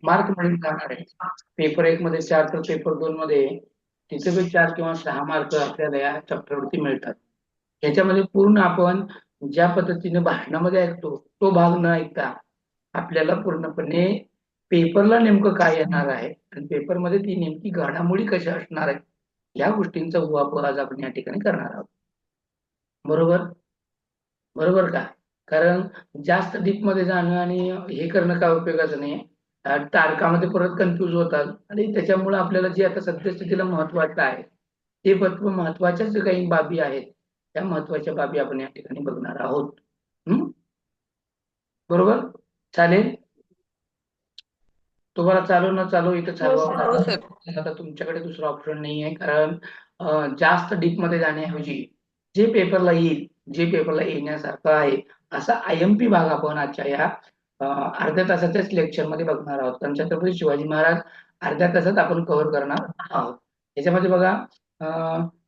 Mark मिळून जाणार आहे. पेपर 1 मध्ये 4 तर पेपर 2 मध्ये तिथे पण 4 किंवा 6 मार्क आपल्याला या चॅप्टरवरती मिळतात. याच्यामध्ये पूर्ण आपण ज्या पद्धतीने भाषणामध्ये ऐकतो तो भाग न ऐकता आपल्याला पूर्णपणे पेपरला नेमकं काय येणार आहे आणि पेपरमध्ये ती नेमकी घडामोडी कशा असणार आहेत या गोष्टींचा उहापोह आज आपण या ठिकाणी करणार आहोत. बरोबर? बरोबर का? कारण जास्त डीप मध्ये जाणं आणि हे करणं काय उपयोगाचं नाही. तारकामध्ये परत कन्फ्यूज होतात आणि त्याच्यामुळे आपल्याला जे आता सद्यस्थितीला महत्वाचं आहे ते महत्वाच्या जे काही बाबी आहेत त्या महत्वाच्या बाबी आपण या ठिकाणी बघणार आहोत. बरोबर? चालेल. तुम्हाला चालू न चालू इथं हो चालवावं सर. लागेल. आता तुमच्याकडे दुसरा ऑप्शन नाही आहे कारण जास्त डीप मध्ये जाण्याऐवजी जे पेपरला येईल जे पेपरला येण्यासारखं आहे असा IMP भाग आपण आजच्या या अर्ध्या तासाच्याच लेक्चर मध्ये बघणार आहोत. कारण छत्रपती शिवाजी महाराज अर्ध्या तासात आपण कव्हर करणार आहोत. याच्यामध्ये बघा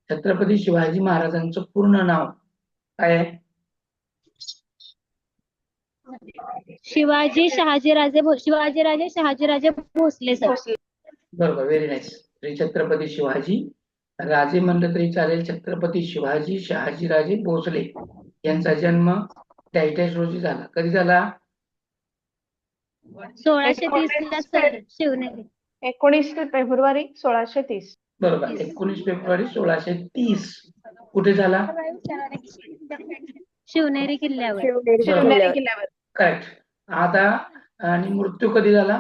छत्रपती शिवाजी महाराजांचं पूर्ण नाव काय आहे? शिवाजीराजे शहाजीराजे भोसले सर. बरोबर, व्हेरी नाईस. श्री छत्रपती शिवाजी राजे म्हणलं तरी चालेल. छत्रपती शिवाजी शहाजीराजे भोसले यांचा जन्म 28 रोजी झाला. कधी झाला? 1630 ला सर शिवनेरी. 19 फेब्रुवारी 1630. बरोबर, 19 फेब्रुवारी 1630. कुठे झाला? शिवनेरी किल्ल्यावर. शिवनेरी किल्ल्यावर. करेक्ट. आता आणि मृत्यू कधी झाला?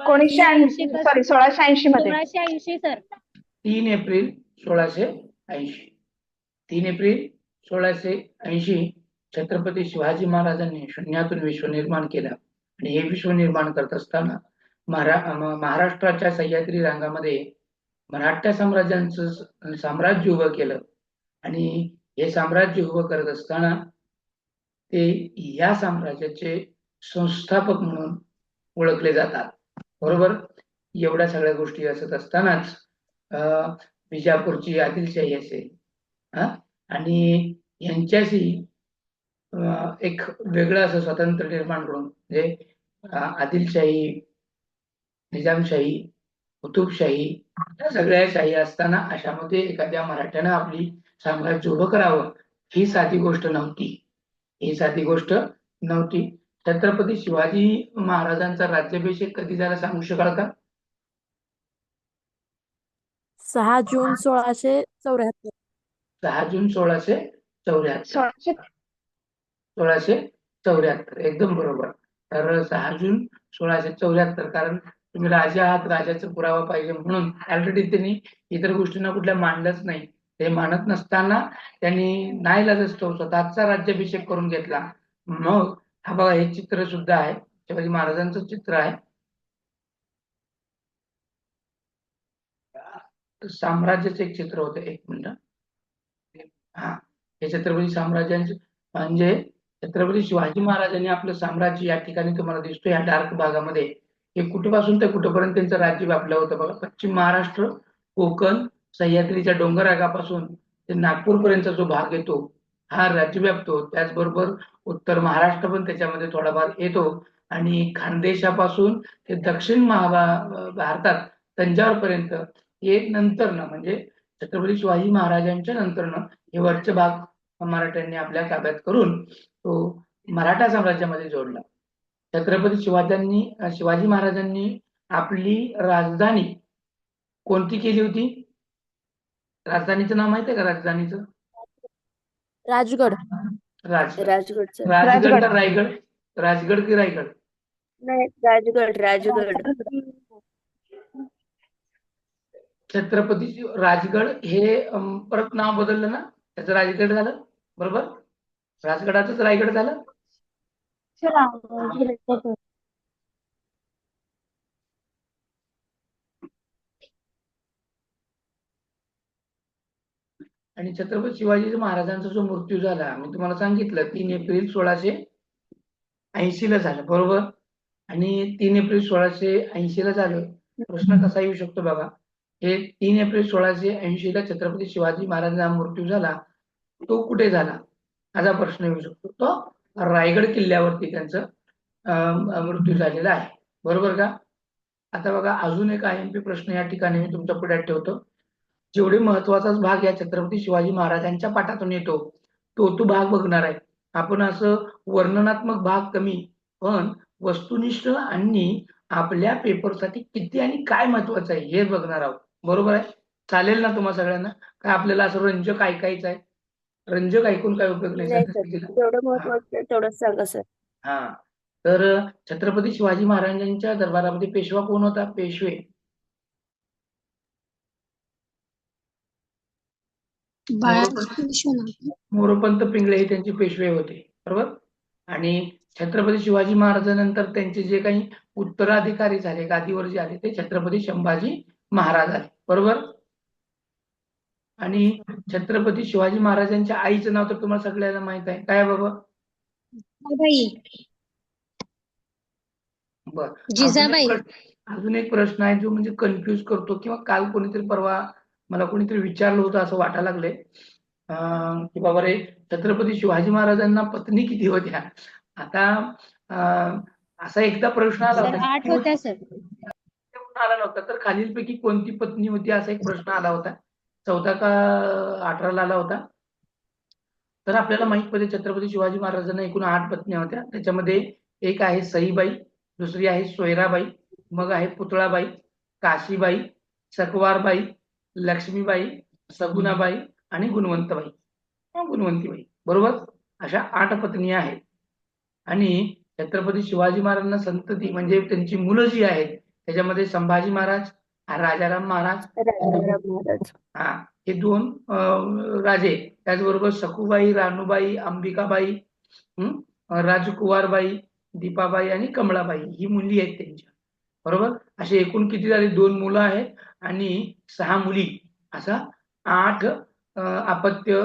1680 मध्ये. 1680 sir. 3 April 1680. 3 April 1680 Chhatrapati Shivaji महाराजांनी शून्यातून विश्व निर्माण केलं आणि हे विश्व निर्माण करत असताना महाराष्ट्राच्या सह्याद्री रांगामध्ये मराठा साम्राज्याचं साम्राज्य उभं केलं आणि हे साम्राज्य उभं करत असताना ते या साम्राज्याचे संस्थापक म्हणून ओळखले जातात. बरोबर? एवढ्या सगळ्या गोष्टी असत असतानाच विजापूरची आदिलशाही असेल आणि यांच्याशी एक वेगळं असं स्वातंत्र्य निर्माण करून म्हणजे आदिलशाही, निजामशाही, कुतुबशाही या सगळ्या शाही असताना अशामध्ये एखाद्या मराठ्यानं आपली साम्राज्य उभं करावं ही साधी गोष्ट नव्हती. ही साधी गोष्ट नव्हती. छत्रपती शिवाजी महाराजांचा राज्याभिषेक कधी झाला सांगू शकाल का? 6 जून 1674. 6 जून 1674. 1674 एकदम बरोबर. तर 6 जून 1674 कारण तुम्ही राजा आहात, राजाचा पुरावा पाहिजे म्हणून ऑलरेडी त्यांनी इतर गोष्टींना कुठल्या मांडलंच नाही. ते मानत नसताना त्यांनी नाईलाजास्तव स्वतःचा राज्याभिषेक करून घेतला. मग हा बघा हे चित्र सुद्धा आहे, शिवाजी महाराजांचं चित्र आहे. साम्राज्याचं एक चित्र होतं, एक मिनिट. हा, हे छत्रपती साम्राज्यांचे म्हणजे छत्रपती शिवाजी महाराजांनी आपलं साम्राज्य या ठिकाणी तुम्हाला दिसतो या डार्क भागामध्ये हे कुठेपासून ते कुठेपर्यंत त्यांचं राज्य व्यापलं होतं बघा. पश्चिम महाराष्ट्र, कोकण, सह्याद्रीच्या डोंगर रागापासून ते नागपूरपर्यंतचा जो भाग येतो हा राज्य व्यापतो. त्याचबरोबर उत्तर महाराष्ट्र पण त्याच्यामध्ये थोडाफार येतो आणि खानदेशापासून ते दक्षिण भारतात तंजावरपर्यंत हे नंतरनं म्हणजे छत्रपती शिवाजी महाराजांच्या नंतरनं हे वरचे भाग मराठ्यांनी आपल्या ताब्यात करून तो मराठा साम्राज्यामध्ये जोडला. छत्रपती शिवाजी महाराजांनी आपली राजधानी कोणती केली होती? राजधानीचं नाव माहिती आहे का? राजधानीचं राजगड. राजगड का रायगड? राजगड की रायगड? नाही, राजगड. छत्रपती राजगड हे परत नाव बदललं ना, त्याचं राजगड झालं. बरोबर, राजगडाचंच रायगड झालं. आणि छत्रपती शिवाजी महाराजांचा जो मृत्यू झाला मी तुम्हाला सांगितलं 3 एप्रिल 1680 ला झालं. बरोबर, आणि 3 एप्रिल 1680 ला झालं. प्रश्न कसा येऊ शकतो बघा, हे 3 एप्रिल 1680 ला छत्रपती शिवाजी महाराजांचा मृत्यू झाला तो कुठे झाला असा प्रश्न येऊ शकतो. तो रायगड किल्ल्यावरती त्यांचं मृत्यू झालेला आहे. बरोबर का? आता बघा अजून एक IMP प्रश्न या ठिकाणी मी तुमच्या पुढ्यात ठेवतो. जेवढे महत्वाचाच भाग या छत्रपती शिवाजी महाराजांच्या पाठातून येतो तो भाग बघणार आहे आपण. असं वर्णनात्मक भाग कमी पण वस्तुनिष्ठ आणि आपल्या पेपरसाठी किती आणि काय महत्वाचं आहे हे बघणार आहोत. बरोबर आहे? चालेल ना तुम्हा सगळ्यांना? काय आपल्याला असं रंजक ऐकायचं आहे? रंजक ऐकून काय उपयोग नाही नाही सर, सर. जेवढं महत्वाचं आहे तेवढंच सांगा सर. हा तर छत्रपती शिवाजी महाराजांच्या दरबारामध्ये पेशवा कोण होता? पेशवे मोरोपंत पिंगळे हे त्यांचे पेशवे होते. बरोबर? आणि छत्रपती शिवाजी महाराजांनंतर त्यांचे जे काही उत्तराधिकारी झाले गादीवर जे आले ते छत्रपती संभाजी महाराज आले. बरोबर? आणि छत्रपती शिवाजी महाराजांच्या आईचं नाव तर तुम्हाला सगळ्यांना माहित आहे. काय बाबा? बर. जिजाबाई. अजून एक प्रश्न आहे जो म्हणजे कन्फ्युज करतो किंवा काल कोणीतरी परवा मला कोणीतरी विचारलं होतं असं वाटायला लागले की बाबा रे छत्रपती शिवाजी महाराजांना पत्नी किती होत्या? आता असा एकदा प्रश्न आला सर 8 होत्या सर. आला नव्हता तर खालीलपैकी कोणती पत्नी होती असा एक प्रश्न आला होता. 14 का 18 आला होता. तर आपल्याला माहित पडते छत्रपती शिवाजी महाराजांना एकूण 8 पत्नी होत्या. त्याच्यामध्ये एक आहे सईबाई, दुसरी आहे सोयराबाई, मग आहे पुतळाबाई, काशीबाई, सकवारबाई, लक्ष्मीबाई, सगुणाबाई आणि गुणवंतीबाई. बरोबर? अशा 8 पत्नी आहेत. आणि छत्रपती शिवाजी महाराजांना संतती म्हणजे त्यांची मुलं जी आहेत त्याच्यामध्ये संभाजी महाराज, राजाराम महाराज, राजाराम महाराज हा हे 2 राजे, त्याचबरोबर सखुबाई, रानूबाई, अंबिकाबाई, राजकुवारबाई, दीपाबाई आणि कमळाबाई ही मुली आहेत त्यांच्या. बरोबर? असे एकूण किती झाले? 2 मुलं आहेत आणि 6 मुली. असा 8 अपत्य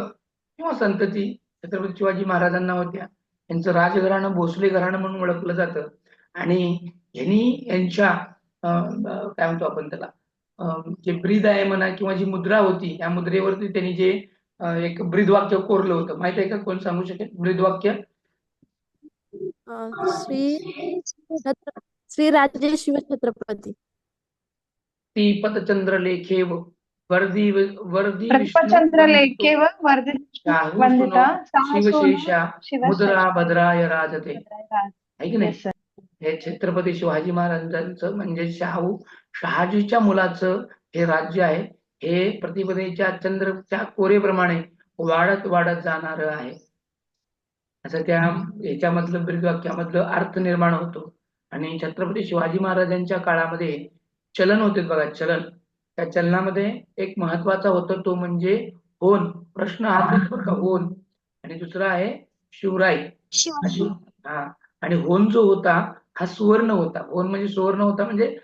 किंवा संतती छत्रपती शिवाजी महाराजांना होत्या. यांचं राजघराणं भोसले घराणं म्हणून ओळखलं जातं. आणि यांच्या काय म्हणतो आपण त्याला जे ब्रीद आहे म्हणा किंवा जी मुद्रा होती त्या मुद्रेवरती त्यांनी जे एक ब्रीदवाक्य कोरलं होतं. माहित आहे का? कोण सांगू शकेल ब्रीदवाक्य? श्री राजे शिवछत्रपती. ती पतचंद्र लेखे वर्दी प्रपचंद्र लेखे व वंदिता शिवशेषा मुद्रा शिवशेषा भद्राय राजते. आहे की नाही? हे छत्रपती शिवाजी महाराजांचं म्हणजे शहाजीच्या मुलाचं हे राज्य आहे. हे प्रतिपदेच्या चंद्रच्या कोरेप्रमाणे वाढत वाढत जाणार आहे असं त्या याच्यामधलं ब्रीदवाक्यामधलं अर्थ निर्माण होतो. आणि छत्रपती शिवाजी महाराजांच्या काळामध्ये चलन होते बघा, चलन. त्या चलनामध्ये एक महत्वाचा होता तो म्हणजे होन. प्रश्न हाच बघा, होन. आणि दुसरा आहे शिवराई. हा आणि होन जो होता हा सुवर्ण होता. होन म्हणजे सुवर्ण होता म्हणजे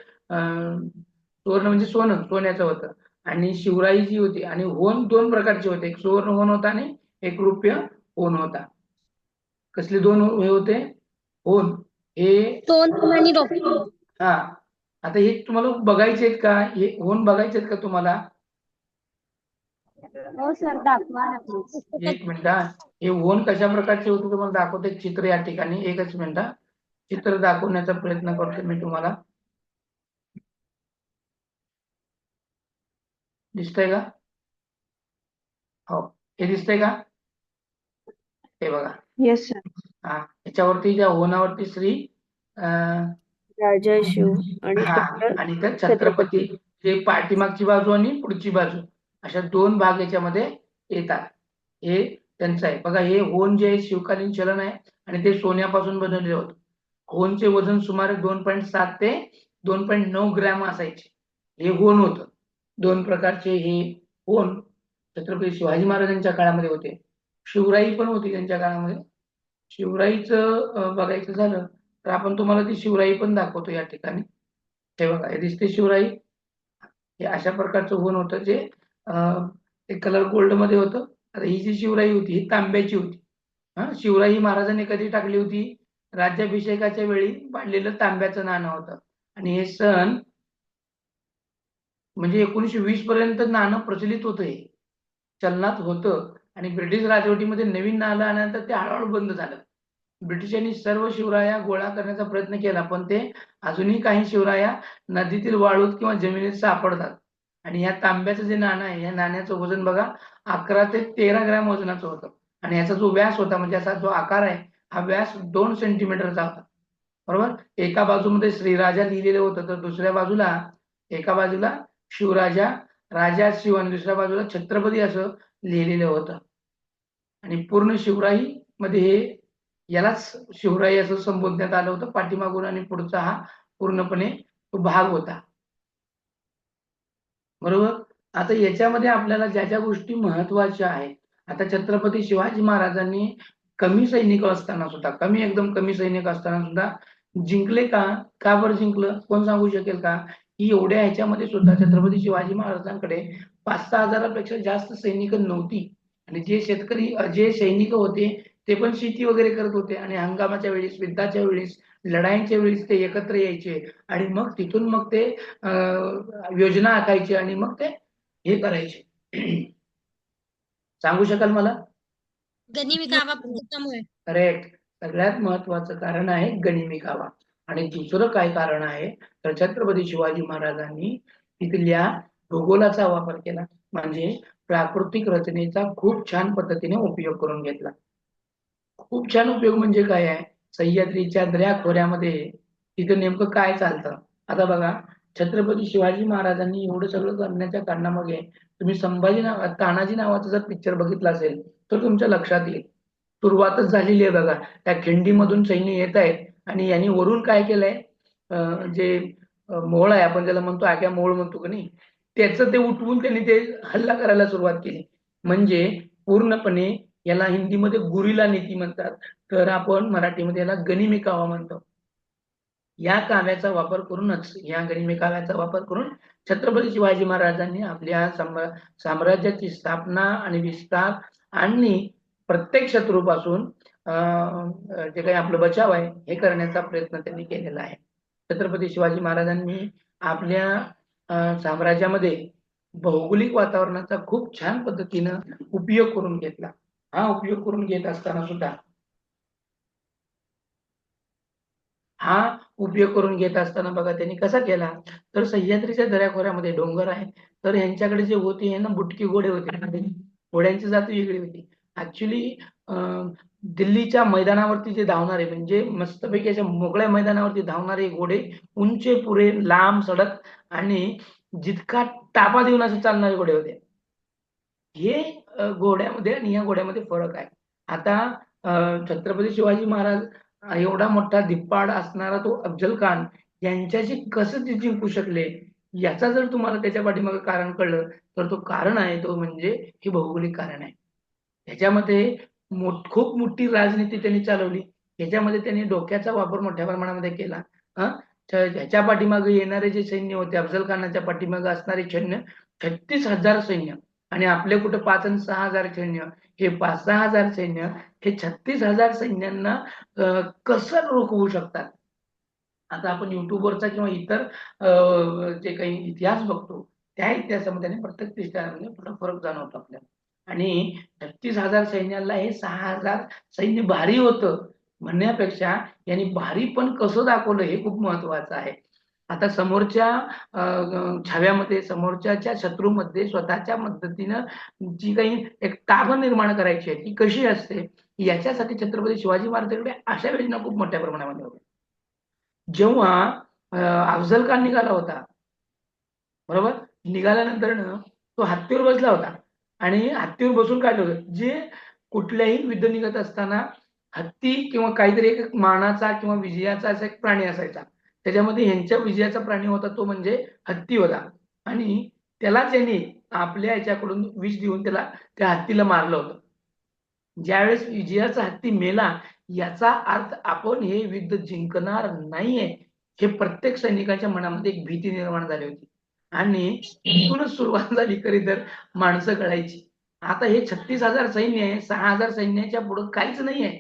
सुवर्ण म्हणजे सोन्याचं होतं. आणि शिवराई जी होती आणि होन 2 प्रकारचे होते. एक सुवर्ण होन होता आणि एक रुप्य होन होता. कसले 2 हे होते? होन हे हा. आता हे तुम्हाला बघायचे आहेत का? हे होन बघायचे आहेत का तुम्हाला? हो सर, दाखवा ना please. एक मिनिट. हे होन कशा प्रकारचे होते तुम्हाला दाखवते चित्र या ठिकाणी. एकच मिनिट. चित्र दाखवण्याचा प्रयत्न करतो मी तुम्हाला. दिसतंय का? हो, हे दिसतंय का? हे बघा. Yes sir. हा याच्यावरती त्या होनावरती श्री राजा शिव आणि त्या छत्रपती जे पाठीमागची बाजू आणि पुढची बाजू अशा 2 भाग याच्यामध्ये येतात. हे त्यांचं आहे बघा. हे होन जे आहे शिवकालीन चलन आहे आणि ते सोन्यापासून बनवलेले होते. होनचे वजन सुमारे 2.7 ते 2.9 ग्रॅम असायचे. हे होन होतं. 2 प्रकारचे हे होन छत्रपती शिवाजी महाराजांच्या काळामध्ये होते. शिवराई पण होती त्यांच्या काळामध्ये. शिवराईचं बघायचं झालं तर आपण तुम्हाला ती शिवराई पण दाखवतो या ठिकाणी. हे बघा, हे दिसते शिवराई. हे अशा प्रकारचं होन होतं जे कलर गोल्ड मध्ये होतं. आता ही जी शिवराई होती ही तांब्याची होती. शिवराई महाराजांनी कधी टाकली होती? राज्याभिषेकाच्या वेळी पाडलेलं तांब्याचं नाणं होतं. आणि हे सन म्हणजे 1920 पर्यंत नाणं प्रचलित होतं. हे चलनात होतं आणि ब्रिटिश राजवटीमध्ये नवीन नाणं आल्यानंतर ते हळूहळू बंद झालं. ब्रिटिशांनी सर्व शिवराया गोळा करण्याचा प्रयत्न केला, पण ते अजूनही काही शिवराया नदीतील वाळूत किंवा जमिनीत सापडतात. आणि या तांब्याचं जे नाणं आहे, या नाण्याचं वजन बघा 11 ते 13 ग्रॅम वजनाचं होतं. आणि याचा जो व्यास होता, म्हणजे असा जो आकार आहे, हा व्यास 2 सेंटीमीटरचा होता. बरोबर. एका बाजूमध्ये श्रीराजा लिहिलेलं होतं, तर दुसऱ्या बाजूला एका बाजूला शिवराजा, राजा शिव आणि दुसऱ्या बाजूला छत्रपती असं लिहिलेलं होतं. आणि पूर्ण शिवराई मध्ये हे यालाच शिवराई असं संबोधण्यात आलं होतं. पाठीमागून आणि पुढचा हा पूर्णपणे तो भाग होता. बरोबर. आता याच्यामध्ये आपल्याला ज्या ज्या गोष्टी महत्वाच्या आहेत, आता छत्रपती शिवाजी महाराजांनी कमी सैनिक असताना सुद्धा, एकदम कमी सैनिक असताना सुद्धा जिंकले का? का बरं जिंकलं? कोण सांगू शकेल का? की एवढ्या ह्याच्यामध्ये सुद्धा छत्रपती शिवाजी महाराजांकडे 5-6 हजारापेक्षा जास्त सैनिक नव्हती. आणि जे शेतकरी जे सैनिक होते ते पण शेती वगैरे करत होते आणि हंगामाच्या वेळेस, युद्धाच्या वेळेस, लढाईच्या वेळेस ते एकत्र यायचे आणि मग तिथून मग ते योजना आखायचे आणि मग ते हे करायचे. सांगू शकाल मला? गनिमी कावा पद्धतीमुळे करेक्ट. सगळ्यात महत्वाचं कारण आहे गनिमी कावा. आणि दुसरं काय कारण आहे, तर छत्रपती शिवाजी महाराजांनी तिथल्या भूगोलाचा वापर केला, म्हणजे प्राकृतिक रचनेचा खूप छान पद्धतीने उपयोग करून घेतला. खूप छान उपयोग म्हणजे काय आहे, सह्याद्रीच्या दऱ्याखोऱ्यामध्ये तिथं नेमकं काय चालतं. आता बघा, छत्रपती शिवाजी महाराजांनी एवढं सगळं करण्याच्या कारणामागे तुम्ही तानाजी नावाचा जर पिक्चर बघितला असेल तर तुमच्या लक्षात येईल. सुरुवातच झालेली आहे बघा, त्या खिंडीमधून सैन्य येत आहेत आणि यांनी वरून काय केलंय, जे मोहोळ आहे, आपण ज्याला म्हणतो आग्या मोहोळ म्हणतो का नाही, त्याचं ते उठवून त्यांनी ते हल्ला करायला सुरुवात केली. म्हणजे पूर्णपणे याला हिंदीमध्ये गुरिला नीती म्हणतात, तर आपण मराठीमध्ये याला गनिमी कावा म्हणतो. या काव्याचा वापर करूनच, या गनिमी काव्याचा वापर करून छत्रपती शिवाजी महाराजांनी आपल्या साम्राज्याची स्थापना आणि विस्तार आणि प्रत्येक शत्रूपासून जे काही आपलं बचाव आहे हे करण्याचा प्रयत्न त्यांनी केलेला आहे. छत्रपती शिवाजी महाराजांनी आपल्या साम्राज्यामध्ये भौगोलिक वातावरणाचा खूप छान पद्धतीनं उपयोग करून घेतला. हा उपयोग करून घेत असताना सुद्धा बघा त्यांनी कसा केला, तर सह्याद्रीच्या दऱ्याखोऱ्यामध्ये डोंगर आहे, तर यांच्याकडे जे होते ना बुटकी घोडे होते, घोड्यांची जात वेगळी होती. ऍक्च्युली दिल्लीच्या मैदानावरती जे धावणारे, म्हणजे मस्तपैकी अशा मोकळ्या मैदानावरती धावणारे घोडे, उंचे पुरे, लांब सडक आणि जितका टापा देऊन असे चालणारे घोडे होते. हे घोड्यामध्ये आणि या घोड्यामध्ये फरक आहे. आता छत्रपती शिवाजी महाराज एवढा मोठा धिप्पाड असणारा तो अफजल खान यांच्याशी कसं ते जिंकू शकले, याचा जर तुम्हाला त्याच्या पाठीमागे कारण कळलं तर तो कारण आहे, तो म्हणजे हे भौगोलिक कारण आहे. ह्याच्यामध्ये खूप मोठी राजनीती त्यांनी चालवली. ह्याच्यामध्ये त्यांनी डोक्याचा वापर मोठ्या प्रमाणामध्ये केला. ह्याच्या पाठीमागे येणारे जे सैन्य होते, अफजल खानाच्या पाठीमागे असणारे सैन्य 36,000 सैन्य आणि आपले कुठे 5 आणि 6,000 सैन्य, हे 5-6,000 सैन्य हे 36,000 सैन्यांना कसं रोखवू शकतात. आता आपण युट्यूबवरचा किंवा इतर जे काही इतिहास बघतो, त्या इतिहासामध्ये आणि प्रत्येक इतिहासामध्ये थोडा फरक जाणवतो आपल्याला. आणि 36,000 सैन्याला हे 6,000 सैन्य भारी होतं म्हणण्यापेक्षा यांनी भारी पण कसं दाखवलं हे खूप महत्वाचं आहे. आता समोरच्या छाव्यामध्ये, समोरच्या शत्रूमध्ये स्वतःच्या मदतीनं जी काही एक ताकद निर्माण करायची आहे ती कशी असते, याच्यासाठी छत्रपती शिवाजी महाराजांकडे अशा योजना खूप मोठ्या प्रमाणामध्ये होत्या. जेव्हा अफजल खान निघाला होता, बरोबर, निघाल्यानंतर तो हत्तीवर बसला होता आणि हत्तीवर बसून काय होतं, जे कुठल्याही युद्ध निघत असताना हत्ती किंवा काहीतरी एक मानाचा किंवा विजयाचा असा एक प्राणी असायचा. त्याच्यामध्ये ह्यांच्या विजयाचा प्राणी होता तो म्हणजे हत्ती होता आणि त्याला त्यांनी आपल्या ह्याच्याकडून विष देऊन त्याला त्या हत्तीला मारलं होतं. ज्यावेळेस विजयाचा हत्ती मेला, याचा अर्थ आपण हे युद्ध जिंकणार नाहीये, हे प्रत्येक सैनिकाच्या मनामध्ये एक भीती निर्माण झाली होती आणि तिथूनच सुरुवात झाली खरी तर माणसं कळायची. आता हे 36,000 सैन्य आहे, 6,000 सैन्याच्या पुढे काहीच नाहीये.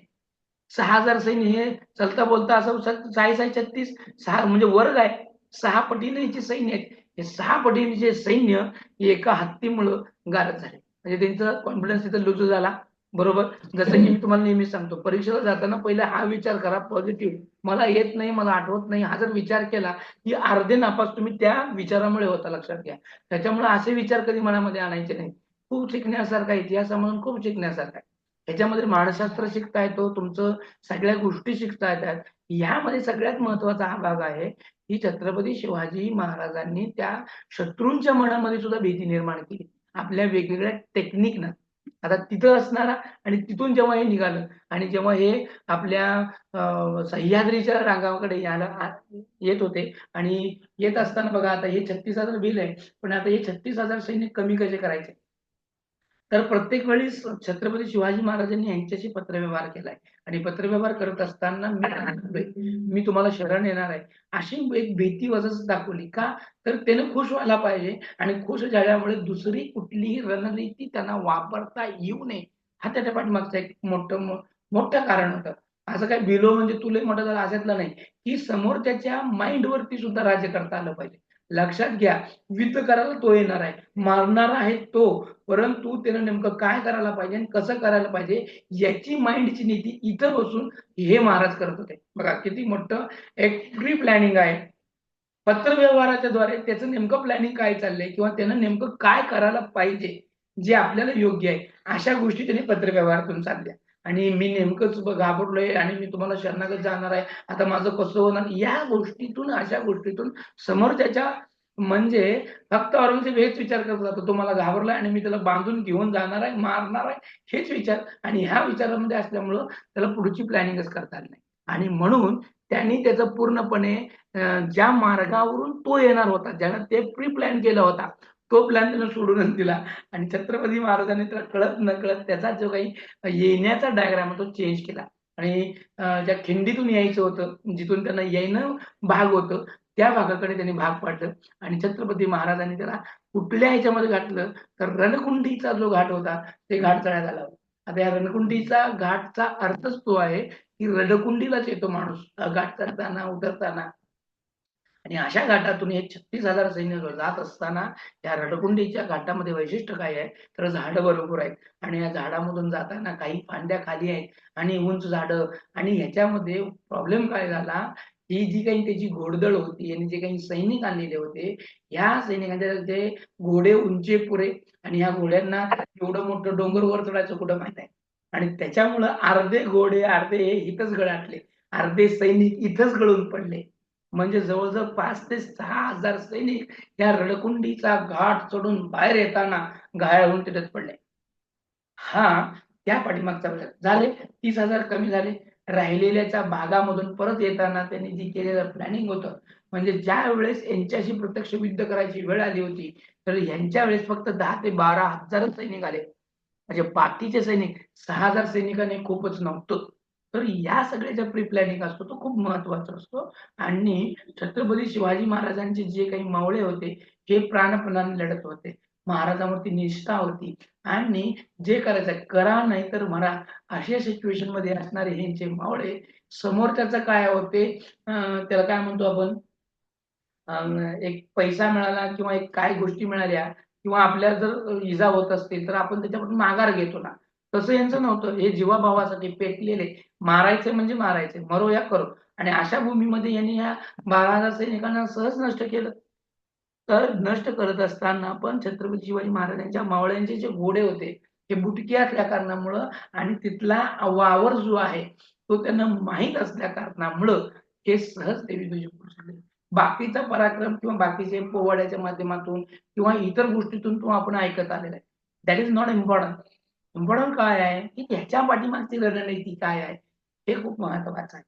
6,000 सैन्य हे चलता बोलता असं 6-36 6 म्हणजे वर्ग आहे. 6 पटीने जे सैन्य आहेत, हे 6 पटीने सैन्य एका हत्तीमुळं गारद झाले. म्हणजे त्यांचा कॉन्फिडन्स तिथं लूज झाला बरोबर. जसं की मी तुम्हाला नेहमी सांगतो, परीक्षेला जाताना पहिले हा विचार करा पॉझिटिव्ह, मला येत नाही, मला आठवत नाही, हा जर विचार केला की अर्धे नापास तुम्ही त्या विचारामुळे होता, लक्षात घ्या. त्याच्यामुळे असे विचार कधी मनामध्ये आणायचे नाही. खूप शिकण्यासारखा इतिहासामधून खूप शिकण्यासारखा आहे. ह्याच्यामध्ये मानसशास्त्र शिकता येतं, तुमचं सगळ्या गोष्टी शिकता येतात. ह्यामध्ये सगळ्यात महत्त्वाचा हा भाग आहे, की छत्रपती शिवाजी महाराजांनी त्या शत्रूंच्या मनामध्ये सुद्धा भीती निर्माण केली. आपल्या वेगवेगळ्या टेक्निकनं. आता तिथं असणारा आणि तिथून जेव्हा हे निघालं आणि जेव्हा हे आपल्या सह्याद्रीच्या रांगाकडे येत होते आणि येत असताना बघा आता हे 36,000 बिल आहे, पण आता हे 36,000 सैनिक कमी कसे करायचे? तर प्रत्येक वेळी छत्रपती शिवाजी महाराजांनी यांच्याशी पत्रव्यवहार केलाय आणि पत्रव्यवहार करत असताना मी तुम्हाला शरण येणार आहे, अशी एक भीती वजस दाखवली. का? तर त्यानं खुश व्हायला पाहिजे आणि खुश झाल्यामुळे दुसरी कुठलीही रणनीती त्यांना वापरता येऊ नये, हा त्याच्या पाठीमागचा एक मोठं कारण होतं. असं काय बिलो म्हणजे तू लय मोठा झाला अशातलं नाही, की समोरच्याच्या माइंडवरती सुद्धा राज्य करता आलं पाहिजे. लक्षात घ्या, युद्ध करायला तो येणार आहे, मारणारा आहे तो, परंतु त्यानं नेमकं काय करायला पाहिजे आणि कसं करायला पाहिजे याची माइंडची नीती इथं बसून हे महाराज करत होते. बघा किती मोठं एक प्री प्लॅनिंग आहे. पत्रव्यवहाराच्या द्वारे त्याचं नेमकं प्लॅनिंग काय चाललंय किंवा त्यानं नेमकं काय करायला पाहिजे, जे आपल्याला योग्य आहे, अशा गोष्टी त्यांनी पत्रव्यवहारातून चालल्या. आणि मी नेमकंच घाबरलोय आणि मी तुम्हाला शरणागत जाणार आहे, आता माझं कसं होणार? या गोष्टीतून, अशा गोष्टीतून समोरच्याच्या म्हणजे फक्त औरंगजेब हेच विचार करत होता, तो मला घाबरलाय आणि मी त्याला बांधून घेऊन जाणार आहे, मारणार आहे, हेच विचार आणि ह्या विचारामध्ये असल्यामुळं त्याला पुढची प्लॅनिंगच करता आली नाही. आणि म्हणून त्यांनी त्याचं पूर्णपणे ज्या मार्गावरून तो येणार होता, ज्यानं ते प्री प्लॅन केला होता, तो प्लॅन त्यानं सोडूनच दिला आणि छत्रपती महाराजांनी त्याला कळत-नकळत त्याचा जो काही येण्याचा डायग्राम तो चेंज केला आणि ज्या खिंडीतून यायचं होतं, जिथून त्यांना येणं भाग होतं, त्या भागाकडे त्यांनी भाग पाडलं आणि छत्रपती महाराजांनी त्याला कुठल्या ह्याच्यामध्ये घातलं, तर रणकुंडीचा जो घाट होता, ते घाट चढ्यात आला. आता या रणकुंडीचा घाटचा अर्थच तो आहे, की रणकुंडीलाच येतो माणूस घाट चढताना, उतरताना. आणि अशा घाटातून हे 36,000 सैन्य जात असताना या रणकुंडीच्या घाटामध्ये वैशिष्ट्य काय आहे, तर झाडं भरपूर आहेत आणि या झाडामधून जाताना काही फांद्या खाली आहेत आणि उंच झाडं आणि ह्याच्यामध्ये प्रॉब्लेम काय झाला, ही जी काही त्याची घोडदळ होती आणि जे काही सैनिक आणलेले होते, ह्या सैनिकांचे जे घोडे उंची पुरे आणि ह्या घोड्यांना एवढं मोठं डोंगर वर चढायचं कुठं माहित आहे आणि त्याच्यामुळं अर्धे घोडे, अर्धे हे इथंच गळाटले, अर्धे सैनिक इथंच गळून पडले. म्हणजे जवळ-जवळ 5,000 ते 6,000 सैनिक या रणकुंडीचा घाट चढून बाहेर येताना घायाळ होऊन तिथेच पडले. हा त्या पाठीमागचा विचार. झाले 30,000 कमी झाले. राहिलेल्याच्या भागामधून परत येताना त्यांनी जे केलेलं प्लॅनिंग होतं, म्हणजे ज्यावेळेस यांच्याशी प्रत्यक्ष युद्ध करायची वेळ आली होती, तर ह्यांच्या वेळेस फक्त 10,000 ते 12,000 सैनिक आले. म्हणजे बाकीचे सैनिक 6,000 सैनिकांनी खूपच नव्हतं. तर या सगळ्याचा प्री प्लॅनिंग असतो तो खूप महत्त्वाचा असतो आणि छत्रपती शिवाजी महाराजांचे जे काही मावळे होते, हे प्राणपणाने लढत होते. महाराजांवरती निष्ठा होती आणि जे करायचं करा नाहीतर मरा, अशा सिच्युएशनमध्ये असणारे ह्यांचे मावळे समोरच्याचं काय होते त्याला काय म्हणतो आपण एक पैसा मिळाला किंवा एक काय गोष्टी मिळाल्या किंवा आपल्याला जर इजा होत असतील, तर आपण त्याच्यापासून माघार घेतो ना. तसं यांचं नव्हतं. हे जीवाभावासाठी पेटलेले. मारायचे म्हणजे मारायचे. मरो या करो. आणि अशा भूमीमध्ये यांनी या 12,000 सैनिकांना सहज नष्ट केलं. तर नष्ट करत असताना पण छत्रपती शिवाजी महाराजांच्या मावळ्यांचे जे घोडे होते, हे बुटके असल्या कारणामुळं आणि तिथला वावर जो आहे, तो त्यांना माहीत असल्या कारणामुळं हे सहज ते विजयी पोहोचले. बाकीचा पराक्रम किंवा बाकीचे पोवाड्याच्या माध्यमातून किंवा इतर गोष्टीतून तो आपण ऐकत आलेला आहे. That is not important. Important काय आहे, की ह्याच्या पाठीमागची रणनीती काय आहे, हे खूप महत्वाचं आहे.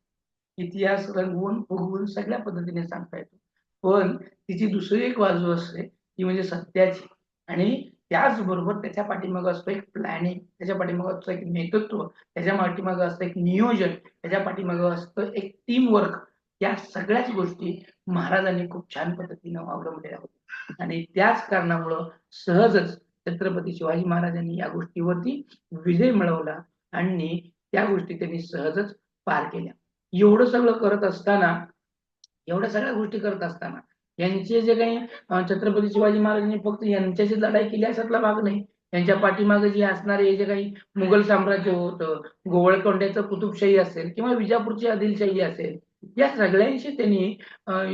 इतिहास रंगवून, फुगवून सगळ्या पद्धतीने सांगता येतो. पण तिची दुसरी एक बाजू असते, ती म्हणजे सत्याची आणि त्याचबरोबर त्याच्या पाठीमागे असतो एक प्लॅनिंग, त्याच्या पाठीमागे असतं एक नेतृत्व, त्याच्या पाठीमागे असतं एक नियोजन, त्याच्या पाठीमागे असतं एक टीम वर्क. या सगळ्याच गोष्टी महाराजांनी खूप छान पद्धतीनं अवलंबलेल्या होत्या आणि त्याच कारणामुळं सहजच छत्रपती शिवाजी महाराजांनी या गोष्टीवरती विजय मिळवला आणि त्या गोष्टी त्यांनी सहजच पार केल्या. एवढं सगळं करत असताना, एवढ्या सगळ्या गोष्टी करत असताना, यांचे जे काही छत्रपती शिवाजी महाराजांनी फक्त यांच्याशी लढाई केली अशातला भाग नाही. यांच्या पाठीमागे जे असणारे हे जे काही मुघल साम्राज्य होतं, गोवळकोंड्याचं कुतुबशाही असेल किंवा विजापूरची आदिलशाही असेल, या सगळ्यांशी त्यांनी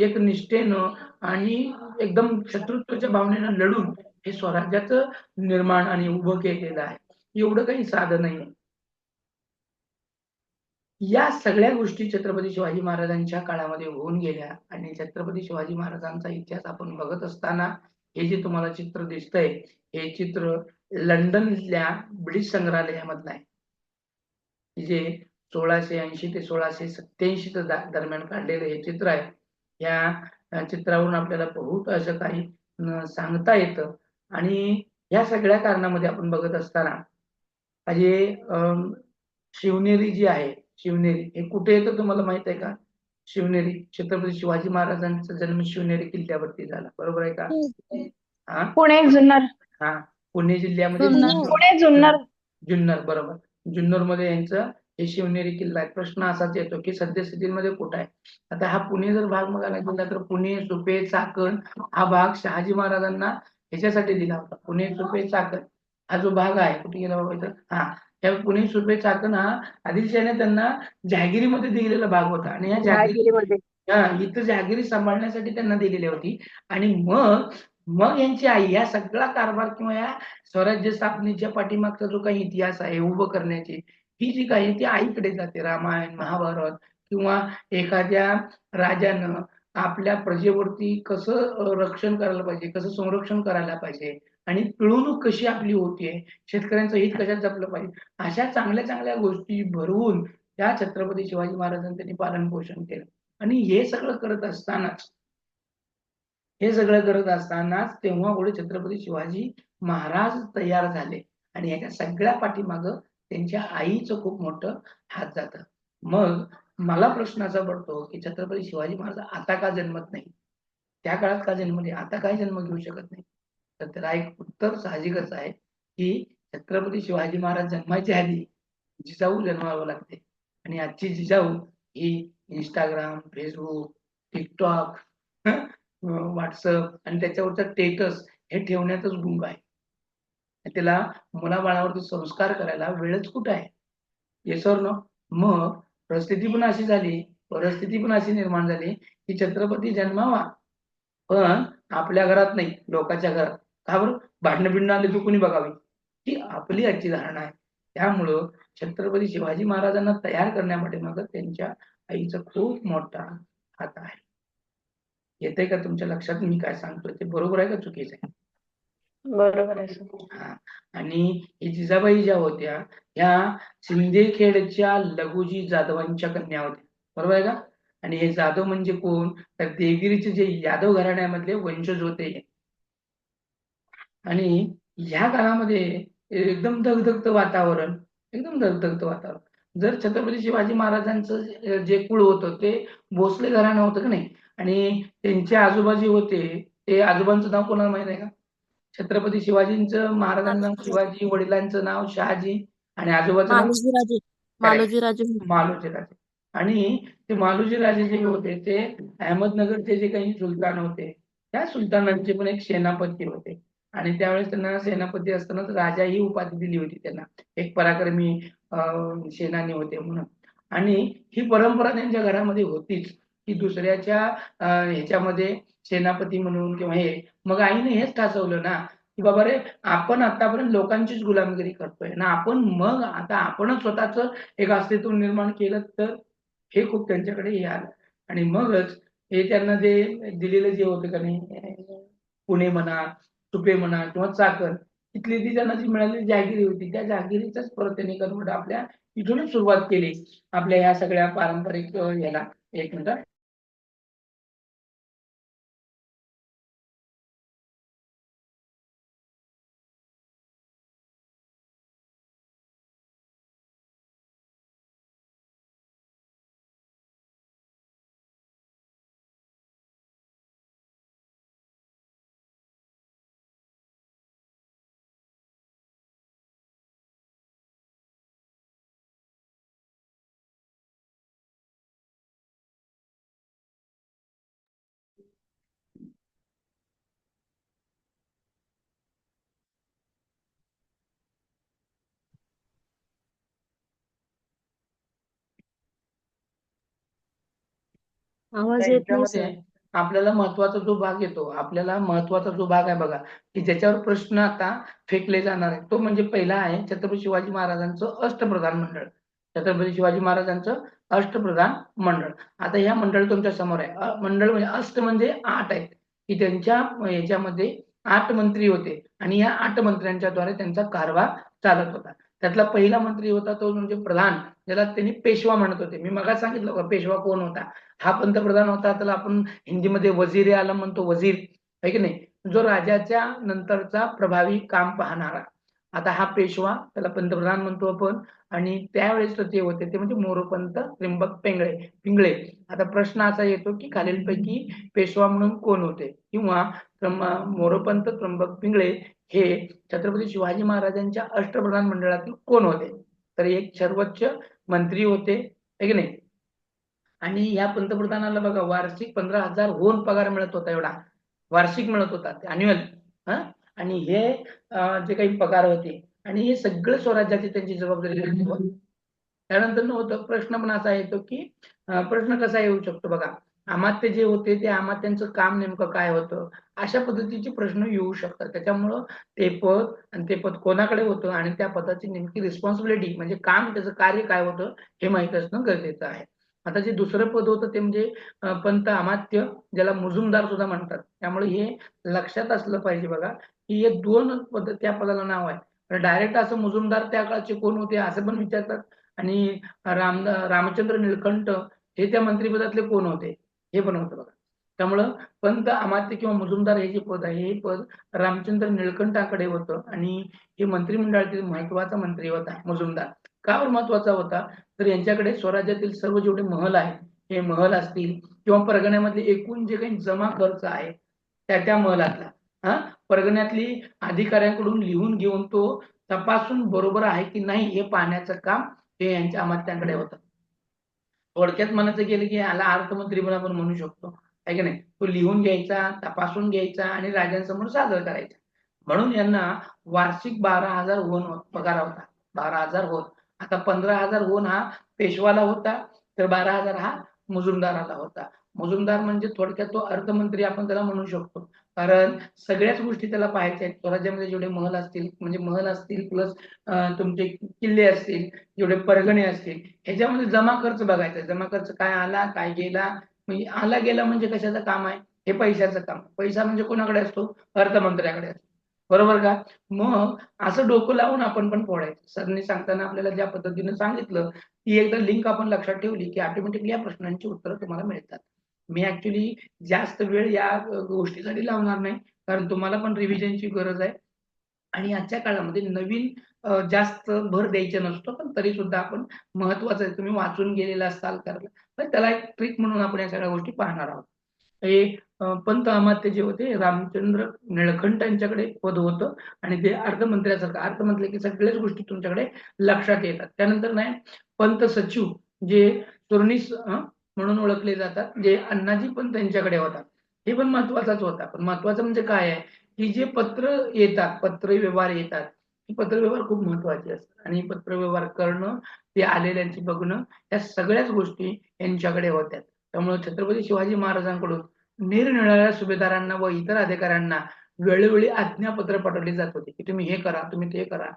एक निष्ठेनं आणि एकदम शत्रुत्वाच्या भावनेनं लढून हे स्वराज्याचं निर्माण आणि उभं केलेलं आहे. एवढं काही साधं नाही. या सगळ्या गोष्टी छत्रपती शिवाजी महाराजांच्या काळामध्ये होऊन गेल्या आणि छत्रपती शिवाजी महाराजांचा इतिहास आपण बघत असताना हे जे तुम्हाला चित्र दिसतंय, हे चित्र लंडनल्या ब्रिटिश संग्रहालयामधलं आहे. जे 1680 ते 1687 दरम्यान काढलेलं हे चित्र आहे. या चित्रावरून आपल्याला बहुत असं काही सांगता येतं आणि या सगळ्या कारणामध्ये आपण बघत असताना हे शिवनेरी जी आहे, शिवनेरी हे कुठे येतं तुम्हाला माहित आहे का? शिवनेरी छत्रपती शिवाजी महाराजांचा जन्म शिवनेरी किल्ल्यावरती झाला, बरोबर आहे का? हा पुणे जुन्नर हा पुणे जिल्ह्यामध्ये पुणे जुन्नर जुन्नर, बरोबर. जुन्नर मध्ये यांचं हे शिवनेरी किल्ला आहे. प्रश्न असाच येतो की सद्यस्थितीमध्ये कुठं आहे? आता हा पुणे जर भाग बघायला गेला तर पुणे, सुपे, चाकण हा भाग शहाजी महाराजांना ह्याच्यासाठी दिला होता. पुणे, सुपे, चाकण हा जो भाग आहे, कुठे गेला बाबा इथं? हा, या पुणे, सुपे, चाकण हा आदिलशाहीने त्यांना जहागिरीमध्ये दिलेला भाग होता आणि या जहागिरीमध्ये इथं जहागिरी सांभाळण्यासाठी त्यांना दिलेली होती. आणि मग मग यांची आई या सगळा कारभार किंवा या स्वराज्य स्थापनेच्या पाठीमागचा जो काही इतिहास आहे उभं करण्याची, ही जी काही ती आईकडे जाते. रामायण, महाभारत किंवा एखाद्या राजानं आपल्या प्रजेवरती कसं रक्षण करायला पाहिजे, कसं संरक्षण करायला पाहिजे आणि पिळवणूक कशी आपली होतीये, शेतकऱ्यांचं हित कशात जपलं पाहिजे, अशा चांगल्या चांगल्या गोष्टी भरवून त्या छत्रपती शिवाजी महाराजांनी त्यांनी पालन पोषण केलं. आणि हे सगळं करत असतानाच तेव्हा पुढे छत्रपती शिवाजी महाराज तयार झाले आणि याच्या सगळ्या पाठीमागं त्यांच्या आईचं खूप मोठं हात जातं. मग मला प्रश्न असा पडतो की छत्रपती शिवाजी महाराज आता का जन्मत नाही, त्या काळात का जन्मले, आता काय जन्म घेऊ शकत नाही? तर त्याला एक उत्तर साहजिकच आहे की छत्रपती शिवाजी महाराज जन्माच्या आधी जिजाऊ जन्मावं लागते आणि आजची जिजाऊ ही इंस्टाग्राम, फेसबुक, टिकटॉक, व्हॉट्सअप आणि त्याच्यावरचा स्टेटस हे ठेवण्यातच गुंग आहे. त्याला मुलाबाळावरती संस्कार करायला वेळच कुठे आहे? Yes or no? मग परिस्थिती पण अशी निर्माण झाली की छत्रपती जन्मावा, पण आपल्या घरात नाही, लोकांच्या घरात. का बरं? भांडणं बिडणं आले तर कोणी बघावी, ही आपली आजची धारणा आहे. त्यामुळं छत्रपती शिवाजी महाराजांना तयार करण्यापाठीमागं त्यांच्या आईचा खूप मोठा हात आहे. येतंय का तुमच्या लक्षात मी काय सांगतोय ते बरोबर आहे का चुकीचं आहे? बरोबर आहे सर. हा. आणि ही जिजाबाई ज्या होत्या ह्या सिंदखेडच्या लघुजी जाधवांच्या कन्या होत्या, बरोबर आहे का? आणि हे जाधव म्हणजे कोण? तर देवगिरीचे जे यादव घराण्यामधले वंशज होते. आणि ह्या काळामध्ये एकदम धगधगतं वातावरण, एकदम धगधगतं वातावरण. जर छत्रपती शिवाजी महाराजांचं जे कुळ होतं ते भोसले घराणं होतं का नाही, आणि त्यांचे आजोबा जे होते ते आजोबांचं नाव कोणाला माहित आहे का? छत्रपती शिवाजींचं महाराजांचं नाव शिवाजी, वडिलांचं नाव शहाजी आणि आजोबाचं नाव मालोजीराजे मालोजीराजे मालोजीराजे. आणि ते मालोजीराजे जे होते ते अहमदनगरचे जे काही सुलतान होते त्या सुलतानांचे पण एक सेनापती होते आणि त्यावेळेस त्यांना सेनापती असतानाच राजा ही उपाधी दिली होती त्यांना, एक पराक्रमी सेनानी होते म्हणून. आणि ही परंपरा त्यांच्या घरामध्ये होतीच की दुसऱ्याच्या ह्याच्यामध्ये सेनापती म्हणून किंवा हे. मग आईने हेच ठासवलं ना की बाबा रे, आपण आतापर्यंत लोकांचीच गुलामगिरी करतोय ना, आपण मग आता आपणच स्वतःच एक अस्तित्व निर्माण केलं तर हे खूप त्यांच्याकडे हे आलं. आणि मगच हे त्यांना जे दिलेलं जे होतं का नाही, पुणे म्हणा, सुपे म्हणा किंवा चाकण, इथली ती त्यांना जी मिळालेली जहागिरी होती त्या जहागिरीचाच परत त्यांनी कन्वर्ट आपल्या इथूनच सुरुवात केली आपल्या ह्या सगळ्या पारंपरिक ह्याला. एक मिनिट. आवाज येत नाही यांच्यामध्ये सर. आपल्याला महत्वाचा जो भाग येतो, आपल्याला महत्वाचा जो भाग आहे बघा, की ज्याच्यावर प्रश्न आता फेकले जाणार आहे, तो म्हणजे पहिला आहे छत्रपती शिवाजी महाराजांचं अष्टप्रधान मंडळ. छत्रपती शिवाजी महाराजांचं अष्टप्रधान मंडळ. आता ह्या मंडळ तुमच्या समोर आहे. मंडळ म्हणजे अष्ट म्हणजे 8 आहेत, की त्यांच्या याच्यामध्ये 8 मंत्री होते आणि या 8 मंत्र्यांच्या द्वारे त्यांचा कारभार चालत होता. त्यातला पहिला मंत्री होता तो म्हणजे प्रधान, ज्याला त्यांनी पेशवा म्हणत होते. मी मगाच सांगितलं बघा पेशवा कोण होता. हा पंतप्रधान होता, त्याला आपण हिंदीमध्ये वजीर आलम म्हणतो, वजीर आहे की नाही, जो राजाच्या नंतरचा प्रभावी काम पाहणारा. आता हा पेशवा, त्याला पंतप्रधान म्हणतो आपण. आणि त्यावेळेस ते होते ते म्हणजे मोरोपंत त्र्यंबक पिंगळे. आता प्रश्न असा येतो की खालीलपैकी पेशवा म्हणून कोण होते, किंवा मोरोपंत त्र्यंबक पिंगळे हे छत्रपती शिवाजी महाराजांच्या अष्टप्रधान मंडळातील कोण होते. तर एक सर्वोच्च मंत्री होते, आहे की नाही. आणि या पंतप्रधानाला बघा वार्षिक 15,000 होऊन पगार मिळत होता, एवढा वार्षिक मिळत होता अॅन्युअल. आणि हे जे काही पगार होते आणि हे सगळं स्वराज्याची त्यांची जबाबदारी होती. त्यानंतर नव्हतं प्रश्न पण असा येतो की प्रश्न कसा येऊ शकतो बघा, अमात्य जे होते ते अमात्यांचं काम नेमकं काय होतं, अशा पद्धतीचे प्रश्न येऊ शकतात. त्याच्यामुळं ते पद आणि ते पद कोणाकडे होतं आणि त्या पदाची नेमकी रिस्पॉन्सिबिलिटी म्हणजे काम, त्याचं कार्य काय होतं हे माहित असणं गरजेचं आहे. आता जे दुसरं पद होतं ते म्हणजे पंत अमात्य, ज्याला मुजुमदार सुद्धा म्हणतात. त्यामुळे हे लक्षात असलं पाहिजे बघा, की हे 2 पद त्या पदाला नाव आहे. डायरेक्ट असं मुजुमदार त्या काळचे कोण होते असं पण विचारतात. आणि रामचंद्र निळकंठ हे त्या मंत्रिपदातले कोण होते हे पण होतं बघा. त्यामुळं पंत अमात्य किंवा मुजुमदार हे जे पद आहे, हे पद रामचंद्र निळकंठाकडे होतं. आणि हे मंत्रिमंडळातील महत्वाचा मंत्री होता मुजुमदार. का महत्वाचा होता, तर यांच्याकडे स्वराज्यातील सर्व जेवढे महल आहेत, हे महल असतील किंवा परगण्यामधले एकूण जे काही जमा खर्च आहे त्या महलातला परगण्यातली अधिकाऱ्यांकडून लिहून घेऊन तो तपासून बरोबर आहे की नाही हे पाहण्याचं काम हे यांच्या अमात्यांकडे होतं. थोडक्यात म्हणायचं गेलं की याला अर्थमंत्री पण आपण म्हणू शकतो, आहे की नाही. तो लिहून घ्यायचा, तपासून घ्यायचा आणि राजांसमोर सादर करायचा. म्हणून यांना वार्षिक 12,000 होन पगार होता. 12,000 होन. आता 15,000 होन हा पेशवाला होता, तर 12,000 हा मुजुमदाराला होता. मुजुमदार म्हणजे थोडक्यात तो अर्थमंत्री आपण त्याला म्हणू शकतो, कारण सगळ्याच गोष्टी त्याला पाहायच्या आहेत. स्वराज्यामध्ये जेवढे महल असतील, म्हणजे महल असतील प्लस तुमचे किल्ले असतील, जेवढे परगणे असतील, ह्याच्यामध्ये जमा खर्च बघायचा. जमा खर्च काय आला, काय गेला. म्हणजे आला गेला म्हणजे कशाचं काम आहे, हे पैशाचं काम. पैसा म्हणजे कोणाकडे असतो, अर्थमंत्र्याकडे असतो, बरोबर का. मग असं डोकं लावून आपण पण फोडायचं. सरने सांगताना आपल्याला ज्या पद्धतीने सांगितलं, ती एकदा लिंक आपण लक्षात ठेवली की ऑटोमॅटिकली या प्रश्नांची उत्तरं तुम्हाला मिळतात. मी ऍक्च्युली जास्त वेळ या गोष्टीसाठी लावणार नाही, कारण तुम्हाला पण रिव्हिजनची गरज आहे. आणि आजच्या काळामध्ये नवीन जास्त भर द्यायचा नसतो, पण तरी सुद्धा आपण महत्वाचं आहे, तुम्ही वाचून गेलेला असाल तर त्याला एक ट्रिक म्हणून आपण या सगळ्या गोष्टी पाहणार आहोत. हे पंत अमात्य जे होते रामचंद्र निळकंठ यांच्याकडे पद होतं आणि ते अर्थमंत्र्यासारखं, अर्थ म्हटलं की सगळ्याच गोष्टी तुमच्याकडे लक्षात येतात. त्यानंतर नाही पंत सचिव जे सुरनीस म्हणून ओळखले जातात, जे अण्णाजी पंत यांच्याकडे होता. हे पण महत्वाचाच होता. पण महत्वाचं म्हणजे काय आहे, की जे पत्र येतात, पत्रव्यवहार येतात, ही पत्रव्यवहार खूप महत्वाची असतात. आणि पत्रव्यवहार करणं, ते आलेल्यांची बघणं, या सगळ्याच गोष्टी यांच्याकडे होत्या. त्यामुळे छत्रपती शिवाजी महाराजांकडून निरनिराळ्या सुभेदारांना व इतर अधिकाऱ्यांना वेळोवेळी आज्ञापत्र पाठवली जात होती, की तुम्ही हे करा, तुम्ही ते करा.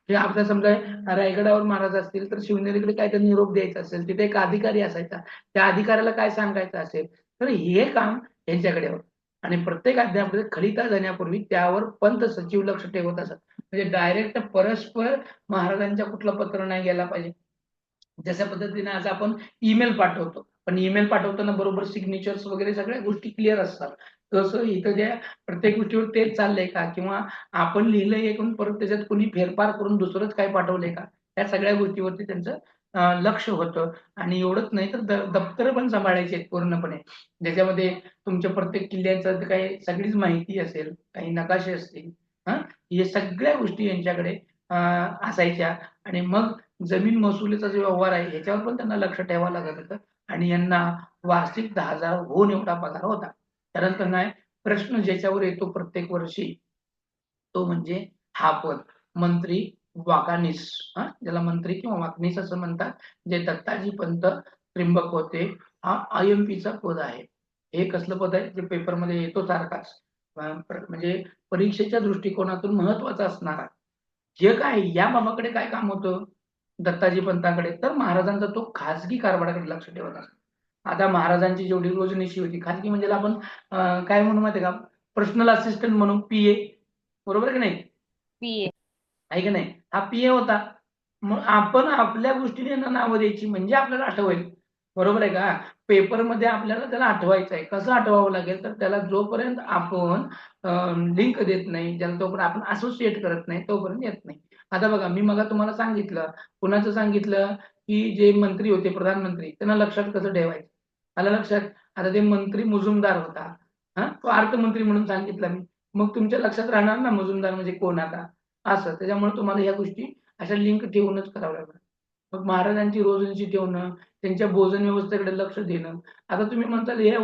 हे आपल्या समजा रायगडावर महाराज असतील तर शिवनेरीकडे काय तर निरोप द्यायचा असेल, तिथे एक अधिकारी असायचा, त्या अधिकाऱ्याला काय सांगायचं असेल तर हे काम यांच्याकडे होतं. आणि प्रत्येक अध्यायामध्ये खलिता जाण्यापूर्वी त्यावर पंत सचिव लक्ष ठेवत असत. म्हणजे डायरेक्ट परस्पर महाराजांच्या कुठलं पत्र नाही गेला पाहिजे. जशा पद्धतीने आज आपण ईमेल पाठवतो, पण ईमेल पाठवताना बरोबर सिग्नेचर्स वगैरे सगळ्या गोष्टी क्लिअर असतात. तसं इथं ज्या प्रत्येक गोष्टीवर तेच चाललंय का, किंवा आपण लिहिलंय एकूण परत त्याच्यात कोणी फेरफार करून दुसरंच काय पाठवलंय का, या सगळ्या गोष्टीवरती त्यांचं लक्ष होतं. आणि एवढंच नाही तर दप्तर पण सांभाळायचे आहेत पूर्णपणे, ज्याच्यामध्ये तुमच्या प्रत्येक किल्ल्याचं काही सगळीच माहिती असेल, काही नकाशे असतील, हे सगळ्या गोष्टी यांच्याकडे असायच्या. आणि मग जमीन महसुलीचा जो व्यवहार आहे ह्याच्यावर पण त्यांना लक्ष ठेवावं लागत होतं. आणि यांना वार्षिक 10,000 होऊन एवढा पगार होता. त्यानंतर नाही प्रश्न ज्याच्यावर येतो प्रत्येक वर्षी, तो म्हणजे हा पद मंत्री वाकानीस, ज्याला मंत्री किंवा वाकनीस असं म्हणतात, जे दत्ताजी पंत त्रिंबक होते. हा IMPचा पद आहे. हे कसलं पद आहे? जे पेपरमध्ये येतो सारखाच. म्हणजे परीक्षेच्या दृष्टिकोनातून महत्वाचं असणारा. जे काय या बाबाकडे काय काम होतं दत्ताजी पंतांकडे, तर महाराजांचा तो खाजगी कारभाराकडे लक्ष ठेवत असतो. आता महाराजांची जेवढी रोजनिशी होती, खाजगी म्हणजे आपण काय म्हणू माहिती का, पर्सनल असिस्टंट म्हणून PA, बरोबर की नाही? PA. आहे की नाही? हा PA होता. मग आपण आपल्या गोष्टीने नावं द्यायची म्हणजे आपल्याला आठवेल, बरोबर आहे का? पेपरमध्ये आपल्याला त्याला आठवायचं आहे. कसं आठवावं लागेल, तर त्याला जोपर्यंत आपण लिंक देत नाही, ज्याला तोपर्यंत आपण असोसिएट करत नाही, तोपर्यंत येत नाही. आता बघा, मी मग तुम्हाला सांगितलं, कुणाचं सांगितलं, की जे मंत्री होते, प्रधानमंत्री, त्यांना लक्षात कसं ठेवायचं. आलं लक्षात? आता ते मंत्री मुजुमदार होता, तो अर्थमंत्री म्हणून सांगितला मी. मग तुमच्या लक्षात राहणार ना मुजुमदार म्हणजे कोण आता, असं. त्याच्यामुळे तुम्हाला ह्या गोष्टी अशा लिंक ठेवूनच कराव्या लागतात. मग महाराजांची रोजनिशी ठेवणं, त्यांच्या भोजन व्यवस्थेकडे लक्ष देणं. आता तुम्ही म्हणताल हे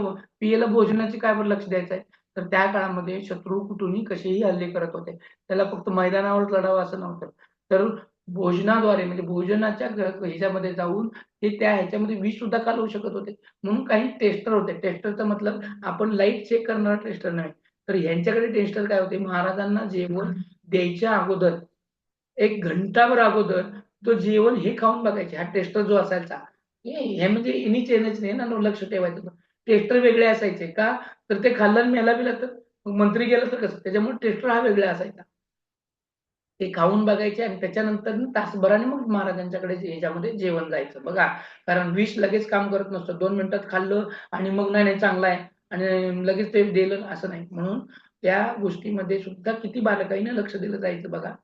PA भोजनाची काय बरं लक्ष द्यायचं आहे? तर त्या काळामध्ये शत्रू कुठूनही कसेही हल्ले करत होते. त्याला फक्त मैदानावर लढावं असं नव्हतं. तर भोजनाद्वारे म्हणजे भोजनाच्या ह्याच्यामध्ये जाऊन ते त्या ह्याच्यामध्ये विष सुद्धा घालवू शकत होते. म्हणून काही टेस्टर होते. टेस्टरचा मतलब आपण लाईट चेक करणारा टेस्टर नाही. तर ह्यांच्याकडे टेस्टर काय होते, महाराजांना जेवण द्यायच्या अगोदर 1 घंटाभर अगोदर तो जेवण हे खाऊन बघायचे. हा टेस्टर जो असायचा, हे म्हणजे इनीच येणंच नाही ना, लक्ष ठेवायचं. टेस्टर वेगळे असायचे का, तर ते खाल्लं आणि मेला-बिला तर मग मंत्री गेला तर कसं? त्याच्यामुळे टेस्टर हा वेगळा असायचा. ते खाऊन बघायचे आणि त्याच्यानंतर तासभराने मग महाराजांच्याकडे ह्याच्यामध्ये जेवण जायचं बघा. कारण विष लगेच काम करत नसतं. 2 मिनिटात खाल्लं आणि मग नाही, नाही चांगलं आहे आणि लगेच ते दिलं असं नाही. म्हणून त्या गोष्टीमध्ये सुद्धा किती बारकाईने लक्ष दिलं जायचं बघा.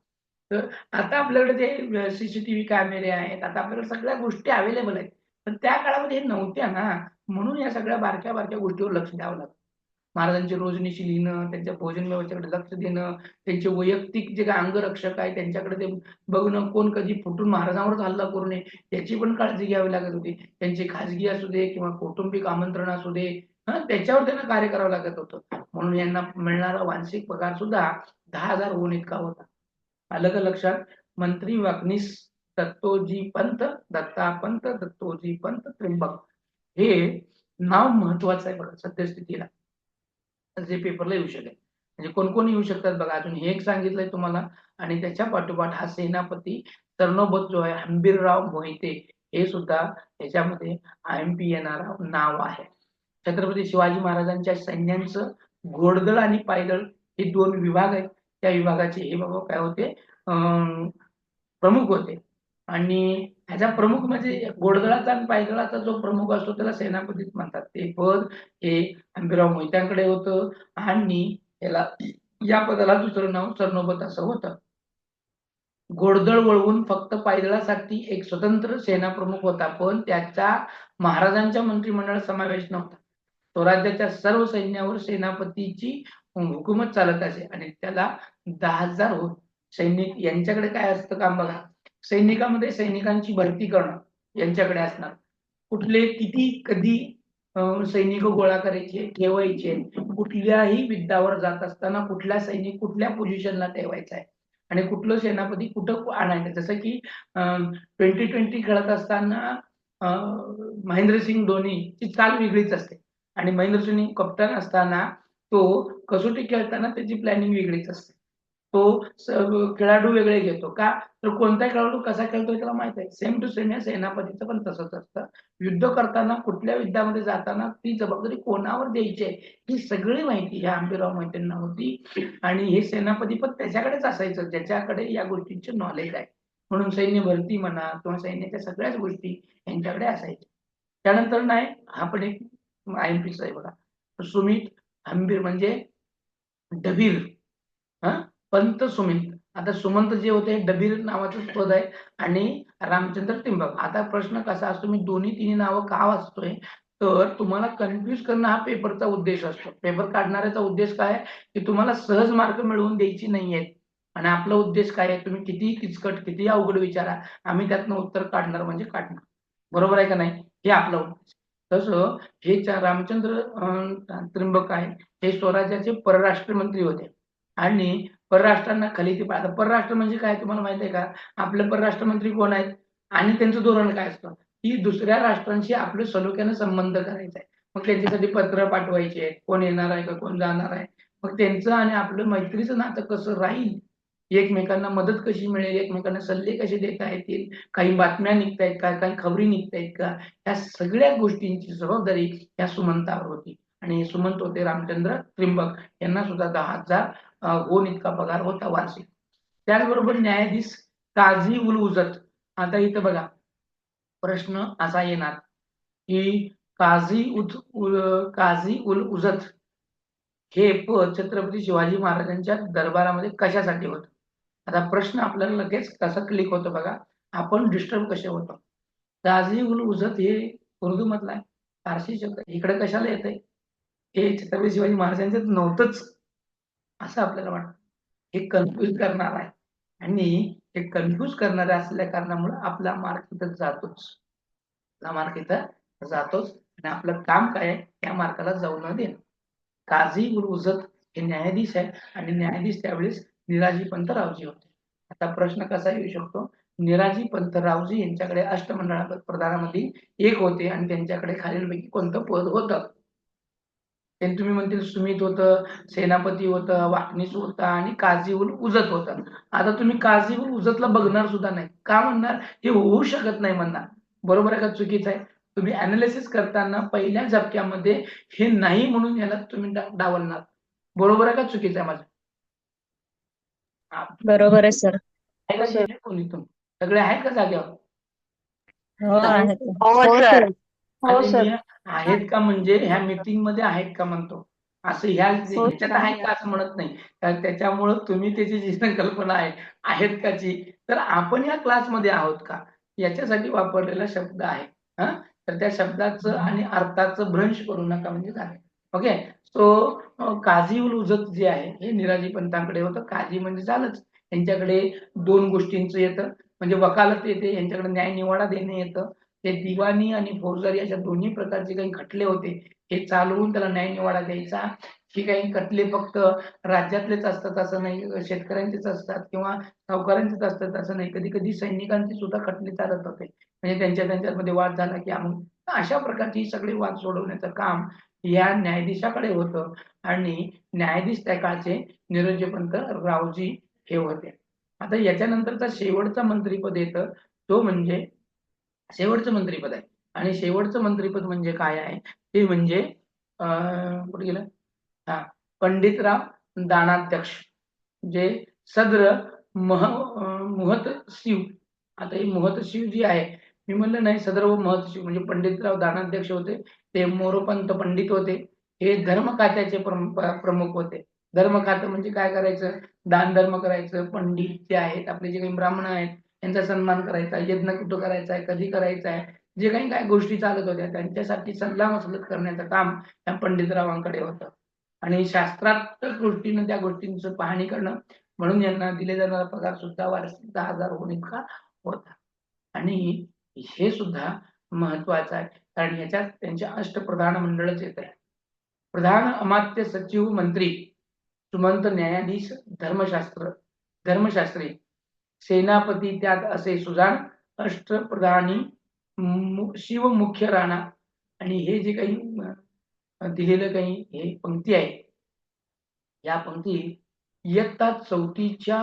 तर आता आपल्याकडे ते CCTV कॅमेरे आहेत. आता आपल्याकडे सगळ्या गोष्टी अवेलेबल आहेत. पण त्या काळामध्ये हे नव्हत्या ना. म्हणून या सगळ्या बारक्या-बारक्या गोष्टीवर लक्ष द्यावं लागतं. महाराजांची रोजनिशी लिहिणं, त्यांच्या भोजन व्यवस्थेकडे लक्ष देणं, त्यांचे वैयक्तिक जे काही अंगरक्षक आहेत त्यांच्याकडे ते बघणं, कोण कधी फुटून महाराजांवरच हल्ला करू नये याची पण काळजी घ्यावी लागत होती. त्यांची खाजगी असू दे किंवा कौटुंबिक आमंत्रण असू दे, त्याच्यावर त्यांना कार्य करावं लागत होतं. म्हणून यांना मिळणारा वार्षिक पगार सुद्धा 10,000 होऊन इतका होता. आलं का लक्षात? मंत्री वाकनीस दत्तोजी पंत, दत्तापंत, दत्तोजी पंत त्र्यंबक हे नाव महत्वाचं आहे बघा सद्यस्थितीला. जे पेपरला येऊ शकेल. म्हणजे कोण-कोण येऊ शकतात बघा. अजून हे एक सांगितलंय तुम्हाला आणि त्याच्या पाठोपाठ हा सेनापती सरनोबत जो आहे हंबीरराव मोहिते हे सुद्धा याच्यामध्ये IMP येणारं नाव आहे. छत्रपती शिवाजी महाराजांच्या सैन्यांचं घोडदळ आणि पायदळ हे 2 विभाग आहेत. त्या विभागाचे हे बाबा काय होते प्रमुख होते आणि ह्याचा प्रमुख म्हणजे घोडदळाचा आणि पायदळाचा जो प्रमुख असतो त्याला सेनापतीच म्हणतात. ते पद हे हंबीरराव मोहित्यांकडे होतं आणि या पदाला दुसरं नाव सरनोबत असं होतं. घोडदळ वळवून फक्त पायदळासाठी एक स्वतंत्र सेनाप्रमुख होता, पण त्याचा महाराजांच्या मंत्रिमंडळात समावेश नव्हता. स्वराज्याच्या सर्व सैन्यावर सेनापतीची हुकूमत चालत असे आणि त्याला 10,000 सैनिक यांच्याकडे काय असतं काम बघा. सैनिकामध्ये सैनिकांची भरती करणं यांच्याकडे असणार. कुठले किती कधी सैनिक गोळा करायचे, ठेवायचे, कुठल्याही युद्धावर जात असताना कुठला सैनिक कुठल्या पोझिशनला ठेवायचा आहे आणि कुठलं सेनापती कुठं आणायचं. जसं की 2020 खेळत असताना महेंद्रसिंग धोनीची चाल वेगळीच असते आणि महेंद्रसिंग कप्तान असताना तो कसोटी खेळताना त्याची प्लॅनिंग वेगळीच असते. तो खेळाडू वेगळे घेतो का, तर कोणता खेळाडू कसा खेळतोय त्याला माहित आहे. सेम टू सेम या सेनापतीचं पण तसंच असतं. युद्ध करताना कुठल्या युद्धामध्ये जाताना ती जबाबदारी कोणावर द्यायची आहे ही सगळी माहिती ह्या हंबीरराव मोहितेंना होती आणि हे सेनापती पण त्याच्याकडेच असायचं ज्याच्याकडे या गोष्टींचे नॉलेज आहे. म्हणून सैन्य भरती म्हणा किंवा सैन्याच्या सगळ्याच गोष्टी यांच्याकडे असायच्या. त्यानंतर नाही हा पण एक IMPचा आहे बघा. सुमित हंबीर म्हणजे डबीर, पंत सुमित. आता सुमंत जे होते डबीर नावाचं पद आहे आणि रामचंद्र टिंबक. आता प्रश्न कसा असतो, मी दोन्ही तिन्ही नावं का वाचतोय, तर तुम्हाला कन्फ्यूज करणं हा पेपरचा उद्देश असतो. पेपर काढणाऱ्याचा उद्देश काय आहे, की तुम्हाला सहज मार्क मिळवून द्यायची नाहीयेत आणि आपला उद्देश काय आहे, तुम्ही कितीही किचकट, कितीही अवघड विचारा, आम्ही त्यातनं उत्तर काढणार म्हणजे काढणार. बरोबर आहे का नाही? हे आपलं उद्देश. तसं हे रामचंद्र त्र्यंबक आहे, हे स्वराज्याचे परराष्ट्र मंत्री होते आणि परराष्ट्रांना खलिती. आता परराष्ट्र म्हणजे काय तुम्हाला माहिती आहे का? आपले परराष्ट्र मंत्री कोण आहेत आणि त्यांचं धोरण काय असतं? की दुसऱ्या राष्ट्रांशी आपले सलोख्याने संबंध करायचा आहे. मग त्यांच्यासाठी पत्र पाठवायचे, कोण येणार आहे का कोण जाणार आहे, मग त्यांचं आणि आपलं मैत्रीचं नातं कसं राहील, एकमेकांना मदत कशी मिळेल, एकमेकांना सल्ले कसे देता येतील, काही बातम्या निघतायत का, काही खबरी निघतायत का, या सगळ्या गोष्टींची जबाबदारी या सुमंतावर होती. आणि हे सुमंत होते रामचंद्र त्रिंबक, यांना सुद्धा 10,000 होन इतका पगार होता वार्षिक. त्याचबरोबर न्यायाधीश काझी उल उजत. आता इथं बघा प्रश्न असा येणार की काझी उल उजत हे पद छत्रपती शिवाजी महाराजांच्या दरबारामध्ये कशासाठी होतं. आता प्रश्न आपल्याला लगेच कसा क्लिक होतो बघा, आपण डिस्टर्ब कसे होतो. काझी उल उजत हे उर्दू मधला आहे, फारसी शब्द, इकडे कशाला येतंय, हे छत्रपती शिवाजी महाराजांच्यात नव्हतंच असं आपल्याला वाटतं. हे कन्फ्युज करणार आहे आणि हे कन्फ्युज करणारे असल्या कारणामुळे आपला मार्क इथं जातोच, आणि आपलं काम काय आहे, त्या मार्काला जाऊ न देणं. काझी उल उजत हे न्यायाधीश आहे आणि न्यायाधीश त्यावेळेस निराजीपंत रावजी होते. आता प्रश्न कसा येऊ शकतो, निराजीपंत रावजी यांच्याकडे अष्टमंडळ प्रधानामध्ये एक होते आणि त्यांच्याकडे खालीलपैकी कोणतं पद होतं. ते तुम्ही म्हणतील सुमित होतं, सेनापती होतं, वाकणीस होता आणि काझी उल उजत होता. आता तुम्ही काझी उल उजतला बघणार सुद्धा नाही, का म्हणणार, हे होऊ शकत नाही म्हणणार. बरोबर आहे का चुकीचं आहे. तुम्ही अनालिसिस करताना पहिल्या झटक्यामध्ये हे नाही म्हणून याला तुम्ही डावलणार. बरोबर आहे का चुकीचं आहे माझं. बरोबर आहे सर. आहे का गेले कोणी तुम्ही सगळे आहेत का जागेवर. हो आहे सर. हो सर. हो आणि सर. मी आहेत का म्हणजे ह्या मीटिंग मध्ये आहेत का म्हणतो, असं ह्याच्यात आहे का असं म्हणत नाही. त्याच्यामुळं तुम्ही त्याची जी संकल्पना आहे आहेत काची, तर आपण या क्लासमध्ये आहोत का याच्यासाठी वापरलेला शब्द आहे. तर त्या शब्दाचं आणि अर्थाचं भ्रंश करू नका म्हणजे झाले. ओके. सो काझी उल उजत जे आहे हे निराजी पंतांकडे होतं. काझी म्हणजे झालंच, यांच्याकडे दोन गोष्टींचं येतं, म्हणजे वकालत येते, यांच्याकडे न्याय निवाडा देणे येतं. ते दिवाणी आणि फौजदारी अशा दोन्ही प्रकारचे काही खटले होते, हे चालवून त्याला न्याय निवाडा द्यायचा. ही काही खटले फक्त राज्यातलेच असतात असं नाही, शेतकऱ्यांचेच असतात किंवा सावकारांचेच असतात असं नाही, कधी कधी सैनिकांचे सुद्धा खटले चालत होते, म्हणजे त्यांच्यामध्ये वाद झाला की अशा प्रकारची सगळे वाद सोडवण्याचं काम या न्यायाधीशाकडे होतं. आणि न्यायाधीश त्या काळचे निरंजनपंत रावजी हे होते. आता याच्यानंतरचा शेवटचा मंत्रीपद येतं, तो म्हणजे शेवटचं मंत्रीपद आहे. आणि शेवटचं मंत्रीपद म्हणजे काय आहे, ते म्हणजे कुठे गेलं, पंडितराव दानाध्यक्ष, जे सद्र महतशिव. आता हे महतशिव जी आहे, मी म्हणलं नाही सदर व महतशिव म्हणजे पंडितराव दानाध्यक्ष होते, ते मोरोपंत पंडित होते, हे धर्म खात्याचे प्रमुख होते. धर्म खातं म्हणजे काय करायचं, दान धर्म करायचं, पंडित जे आहेत आपले जे काही ब्राह्मण आहेत त्यांचा सन्मान करायचा, यज्ञ कुठं करायचा आहे, कधी करायचा आहे, जे काही काय गोष्टी चालत होत्या त्यांच्यासाठी सल्ला मसलत करण्याचं काम या पंडितरावांकडे होतं. आणि शास्त्रात गोष्टीनं त्या गोष्टींचं पाहणी करणं, म्हणून यांना दिले जाणारा पगार सुद्धा वार्षिक 10,000 होऊन इतका होता. आणि हे सुद्धा महत्वाचं आहे, कारण याच्यात त्यांचे अष्टप्रधान मंडळच येत आहे. प्रधान, अमात्य, सचिव, मंत्री, सुमंत, न्यायाधीश, धर्मशास्त्री, सेनापती त्यात असे सुजाण, अष्टप्रधानी, शिव मुख्य राणा. आणि हे जे काही दिलेलं काही हे पंक्ती आहे, या पंक्ती इयत्ता 4थीच्या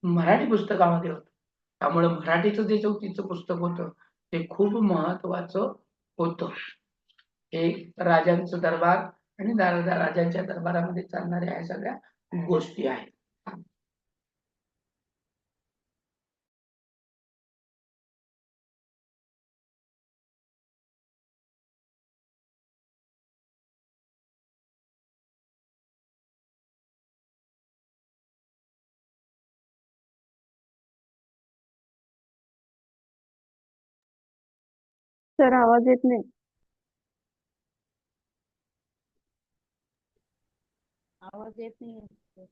मराठी पुस्तकामध्ये होतं. त्यामुळे मराठीचं जे 4थीचं पुस्तक होतं ते खूप महत्वाचं होतं. हे राजांचं दरबार आणि राजांच्या दरबारामध्ये चालणाऱ्या ह्या सगळ्या गोष्टी आहेत. सर आवाज येत नाही. आवाज येत नाही.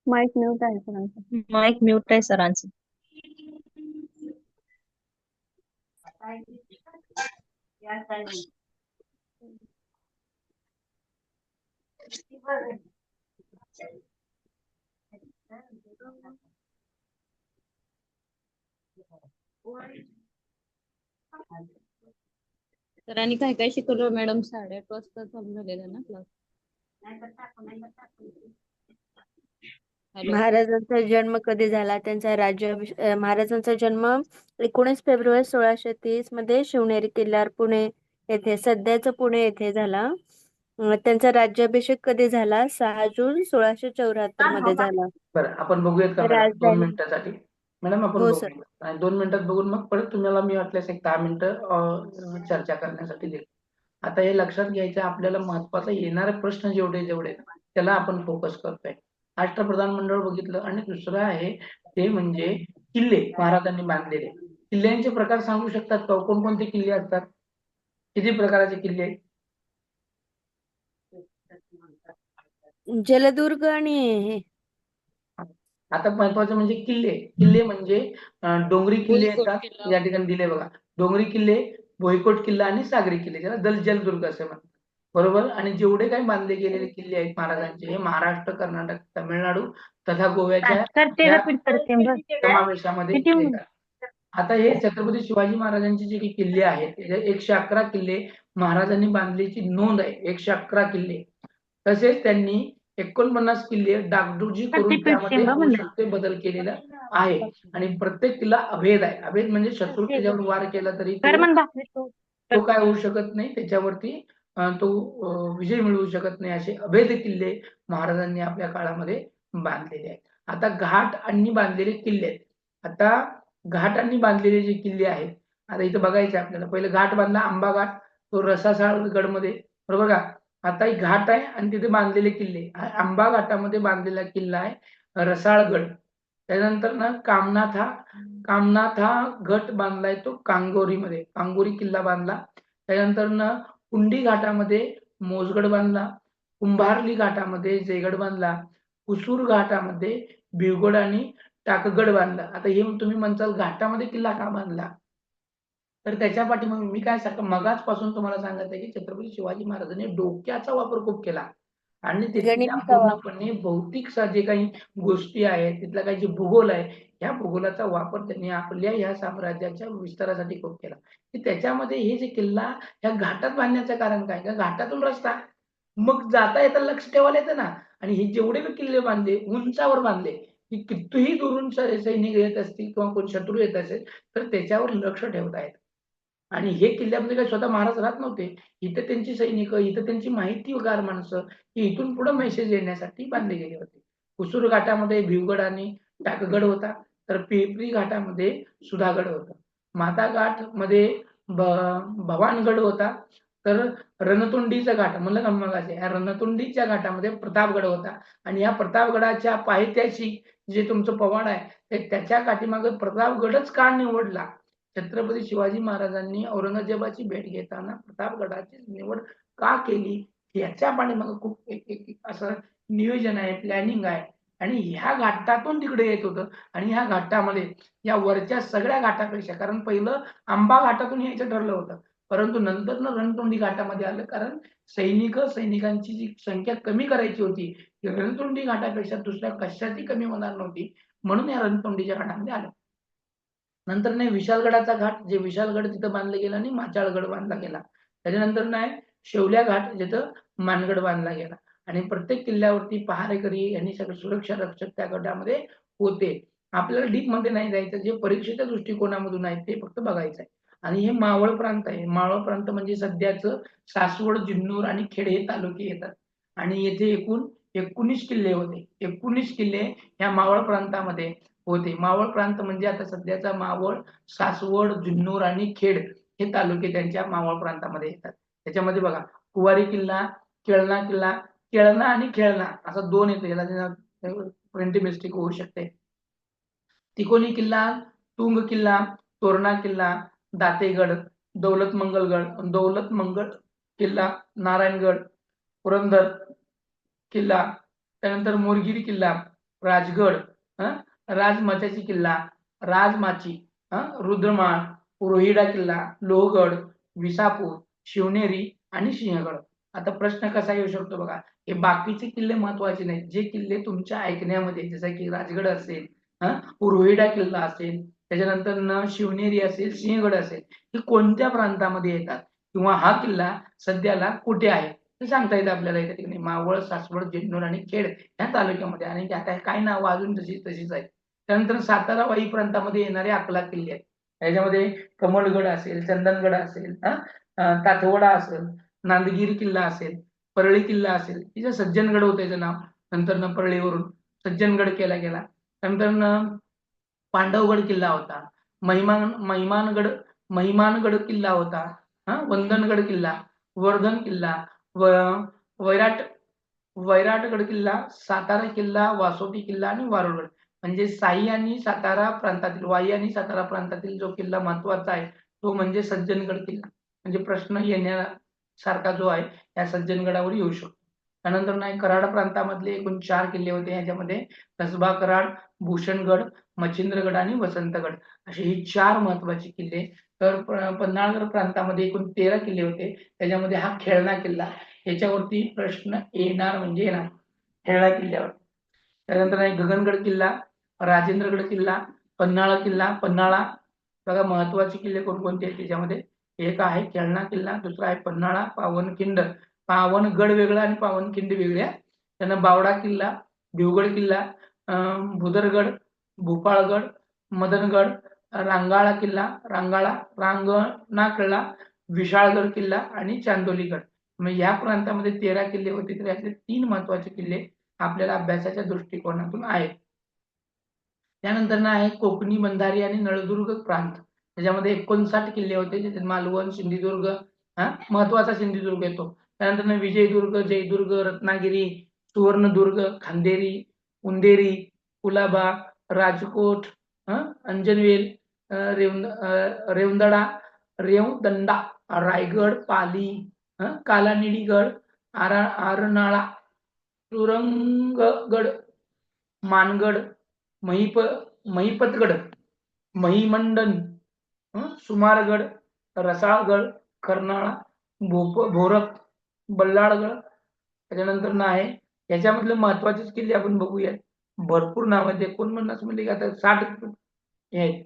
माईक म्यूट आहे सरांचा. माईक म्यूट आहे सरांचं. सरांनी काय काय शिकवलं मॅडम? 8:30 वाजता चालू झालेला ना क्लास. हॅलो. महाराजांचा जन्म कधी झाला? त्यांचा महाराजांचा जन्म 19 फेब्रुवारी 1630 मध्ये शिवनेरी किल्ल्यावर पुणे येथे, सध्याचं पुणे येथे झाला. त्यांचा राज्याभिषेक कधी झाला? 6 जून 1674 मध्ये झाला. बरं, आपण बघूयात का मॅडम 2 राजधानी मिनिटासाठी? मॅडम आपण हो सर. बघूया आणि 2 मिनिटात बघून मग परत तुम्हाला मी वाटल्यास एक 10 मिनिटं चर्चा करण्यासाठी देईल. आता हे लक्षात घ्यायचं, आपल्याला महत्वाचा येणारे प्रश्न जेवढे त्याला आपण फोकस करतोय. राष्ट्रप्रधान मंडळ बघितलं आणि दुसरं आहे ते म्हणजे किल्ले महाराजांनी बांधलेले. किल्ल्यांचे प्रकार सांगू शकतात का? कोणकोणते किल्ले असतात? किती प्रकारचे किल्ले आहेत? जलदुर्ग आणि हे आता महत्वाचं म्हणजे किल्ले म्हणजे डोंगरी किल्ले भुईकोट येतात, किल्ला. या ठिकाणी दिले बघा. डोंगरी किल्ले, भुईकोट किल्ला आणि सागरी किल्ले, ज्याला जलदुर्ग असे म्हणतात. बरोबर. आणि जेवढे काही बांधले गेलेले किल्ले आहेत महाराजांचे, हे महाराष्ट्र, कर्नाटक, तामिळनाडू तथा गोव्याच्या या समावेशामध्ये येतात. आता हे छत्रपती शिवाजी महाराजांचे जे काही किल्ले आहेत, ते 111 किल्ले महाराजांनी बांधल्याची नोंद आहे. 111 किल्ले. तसेच त्यांनी 49 किल्ले डागडुजी करून त्यामध्ये आवश्यक बदल केलेला आहे. आणि प्रत्येक किल्ला अभेद आहे. अभेद म्हणजे शत्रू किल्ल्यावर वार केला तरी तो काय होऊ शकत नाही, त्याच्यावरती तो विजय मिळवू शकत नाही, असे अभेद किल्ले महाराजांनी आपल्या काळामध्ये बांधलेले आहेत. आता घाटांनी बांधलेले किल्ले आहेत. आता घाटांनी बांधलेले जे किल्ले आहेत, आता इथं बघायचं आपल्याला. पहिलं घाट बांधला आंबा घाट, तो रसासाळ गडमध्ये, बरोबर का? आता एक घाट आहे आणि तिथे बांधलेले किल्ले. आंबा घाटामध्ये बांधलेला किल्ला आहे रसाळगड. त्यानंतर ना कामनाथ हा गट बांधलाय तो कांगोरीमध्ये, कांगोरी किल्ला बांधला. त्यानंतर ना कुंडी घाटामध्ये मोजगड बांधला. कुंभारली घाटामध्ये जयगड बांधला. कुसूर घाटामध्ये भिवगड आणि टाकगड बांधला. आता हे तुम्ही म्हणताल घाटामध्ये किल्ला का बांधला? तर त्याच्या पाठीमागे मी काय सांगतो, मगाचपासून तुम्हाला सांगत आहे की छत्रपती शिवाजी महाराजांनी डोक्याचा वापर खूप केला आणि तिथल्या पूर्णपणे भौतिक जे काही गोष्टी आहेत, तिथला काही जे भूगोल आहे, या भूगोलाचा वापर त्यांनी आपल्या या साम्राज्याच्या विस्तारासाठी खूप केला. की त्याच्यामध्ये हे जे किल्ला या घाटात बांधण्याचं कारण काय? घाटातून रस्ता, मग जाता येता लक्ष ठेवायला येतं ना. आणि हे जेवढे मी किल्ले बांधले, उंचावर बांधले, की कितीही दुरून सैनिक येत असतील किंवा कोण शत्रू येत असेल तर त्याच्यावर लक्ष ठेवता येतं. आणि हे किल्ल्यामध्ये काही स्वतः महाराज राहत नव्हते. इथं त्यांची सैनिक, इथं त्यांची माहितीगार माणसं, ही इथून पुढे मेसेज येण्यासाठी बांधले गेले होते. कुसूर घाटामध्ये भिवगड आणि टाकगड होता, तर पिंपरी घाटामध्ये सुधागड होता. माता घाट मध्ये भवानगड होता, तर रणतुंडीचा घाट म्हणलं का मगाशी, या रणतुंडीच्या घाटामध्ये प्रतापगड होता. आणि या प्रतापगडाच्या पायथ्याशी जे तुमचं पवाड आहे, ते त्याच्या काठीमागे प्रतापगडच का निवडला? छत्रपती शिवाजी महाराजांनी औरंगजेबाची भेट घेताना प्रतापगडाची निवड का केली? याच्या पाठीमागे खूप एक असं नियोजन आहे, प्लॅनिंग आहे. आणि ह्या घाटातून तिकडे येत होतं. आणि ह्या घाटामध्ये या वरच्या सगळ्या घाटापेक्षा, कारण पहिलं आंबा घाटातून यायचं ठरलं होतं, परंतु नंतर रणतुंडी घाटामध्ये आलं, कारण सैनिकांची जी संख्या कमी करायची होती, रणतुंडी घाटापेक्षा दुसऱ्या कशातही कमी होणार नव्हती, म्हणून या रणतुंडीच्या घाटामध्ये आलं. नंतर नाही विशालगडाचा घाट, जे विशालगड तिथं बांधला गेला आणि माचाळगड बांधला गेला. त्याच्यानंतर नाही शेवल्या घाट, जिथं मानगड बांधला गेला. आणि प्रत्येक किल्ल्यावरती पहारेकरी यांनी सगळे सुरक्षा रक्षक त्या गडामध्ये होते. आपल्याला डीप मध्ये नाही जायचं, जे परीक्षेच्या दृष्टिकोनामधून आहे ते फक्त बघायचं आहे. आणि हे मावळ प्रांत आहे. मावळ प्रांत म्हणजे सध्याचं सासवड, जुन्नर आणि खेड हे तालुके येतात. आणि येथे एकूण 19 किल्ले होते. 19 किल्ले या मावळ प्रांतामध्ये होते. मावळ प्रांत म्हणजे आता सध्याचा मावळ, सासवड, जुन्नर आणि खेड हे तालुके त्यांच्या मावळ प्रांतामध्ये येतात. त्याच्यामध्ये बघा, कुवारी किल्ला, केळणा किल्ला, केळणा आणि खेळणा असं 2 येते. याला प्रिंटिंग मिस्टेक होऊ शकते. तिकोनी किल्ला, तुंग किल्ला, तोरणा किल्ला, दातेगड, दौलतमंगळ किल्ला, नारायणगड, पुरंदर किल्ला, त्यानंतर मोरगिरी किल्ला, राजगड, राजमाची किल्ला, राजमाची, रुद्रमाळ, रोहिडा किल्ला, लोहगड, विसापूर, शिवनेरी आणि सिंहगड. आता प्रश्न कसा येऊ शकतो बघा, हे बाकीचे किल्ले महत्वाचे नाहीत, जे किल्ले तुमच्या ऐकण्यामध्ये, जसं की राजगड असेल, रोहिडा किल्ला असेल, त्याच्यानंतर शिवनेरी असेल, सिंहगड असेल, हे कोणत्या प्रांतामध्ये येतात किंवा हा किल्ला सध्याला कुठे आहे हे सांगता येतं आपल्याला एका ठिकाणी. मावळ, सासवड, जुन्नर आणि खेड या तालुक्यामध्ये, आणि आता काही नावं अजून तशीच आहेत. त्यानंतर सातारा वाई प्रांतामध्ये येणारे 11 किल्ले आहेत. त्याच्यामध्ये कमलगड असेल, चंदनगड असेल, तातवडा असेल, नांदगिरी किल्ला असेल, परळी किल्ला असेल, तिचं सज्जनगड होतं याचं नाव, नंतर परळीवरून सज्जनगड केला गेला. नंतर पांडवगड किल्ला होता, महिमानगड किल्ला होता, वंदनगड किल्ला, वर्धन किल्ला, वैराटगड किल्ला, सातारा किल्ला, वासोटी किल्ला आणि वारुळगड. म्हणजे वाई आणि सातारा प्रांतातील जो किल्ला महत्वाचा आहे तो म्हणजे सज्जनगड किल्ला. म्हणजे प्रश्न येण्यासारखा जो आहे या सज्जनगडावर येऊ शकतो. त्यानंतर नाही, कराड प्रांतामधले एकूण 4 किल्ले होते. ह्याच्यामध्ये कसबा कराड, भूषणगड, मच्छिंद्रगड आणि वसंतगड असे ही 4 महत्वाचे किल्ले. तर पन्हाळगड प्रांतामध्ये एकूण 13 किल्ले होते. त्याच्यामध्ये हा खेळणा किल्ला, याच्यावरती प्रश्न येणार म्हणजे येणार खेळणा किल्ल्यावर. त्यानंतर आहे गगनगड किल्ला, राजेंद्रगड किल्ला, पन्हाळा. बघा महत्वाचे किल्ले कोणकोणते आहेत त्याच्यामध्ये. एक आहे खेळणा किल्ला, दुसरा आहे पन्हाळा, पावनगड वेगळा आणि पावनखिंड वेगळ्या. त्यानं बावडा किल्ला, भिवगड किल्ला, भुदरगड, भूपाळगड, मदनगड, रांगणा किल्ला, विशाळगड किल्ला आणि चांदोलीगड. मग या प्रांतामध्ये 13 किल्ले होते. तर यातले 3 महत्वाचे किल्ले आपल्याला अभ्यासाच्या दृष्टिकोनातून आहेत. त्यानंतर आहे कोकणी, बंधारी आणि नळदुर्ग प्रांत. त्याच्यामध्ये 59 किल्ले होते. ज्याच्यात मालवण, सिंधुदुर्ग, महत्वाचा सिंधुदुर्ग येतो. त्यानंतर विजयदुर्ग, जयदुर्ग, रत्नागिरी, सुवर्णदुर्ग, खांदेरी, उंदेरी, कुलाबा, राजकोट, अंजनवेल, रेवदंडा, रायगड, पाली, कालानिडीगड, आरनाळा, तुरंगगड, मानगड, महिपतगड, महिमंडन, सुमारगड, रसाळगड, कर्नाळा, भोरक, बल्लाळगड. त्याच्यानंतर आहे याच्यामधले महत्वाचे किल्ले आपण बघूयात. भरपूर नाव आहेत, 49 म्हणजे आता 60 हे आहेत.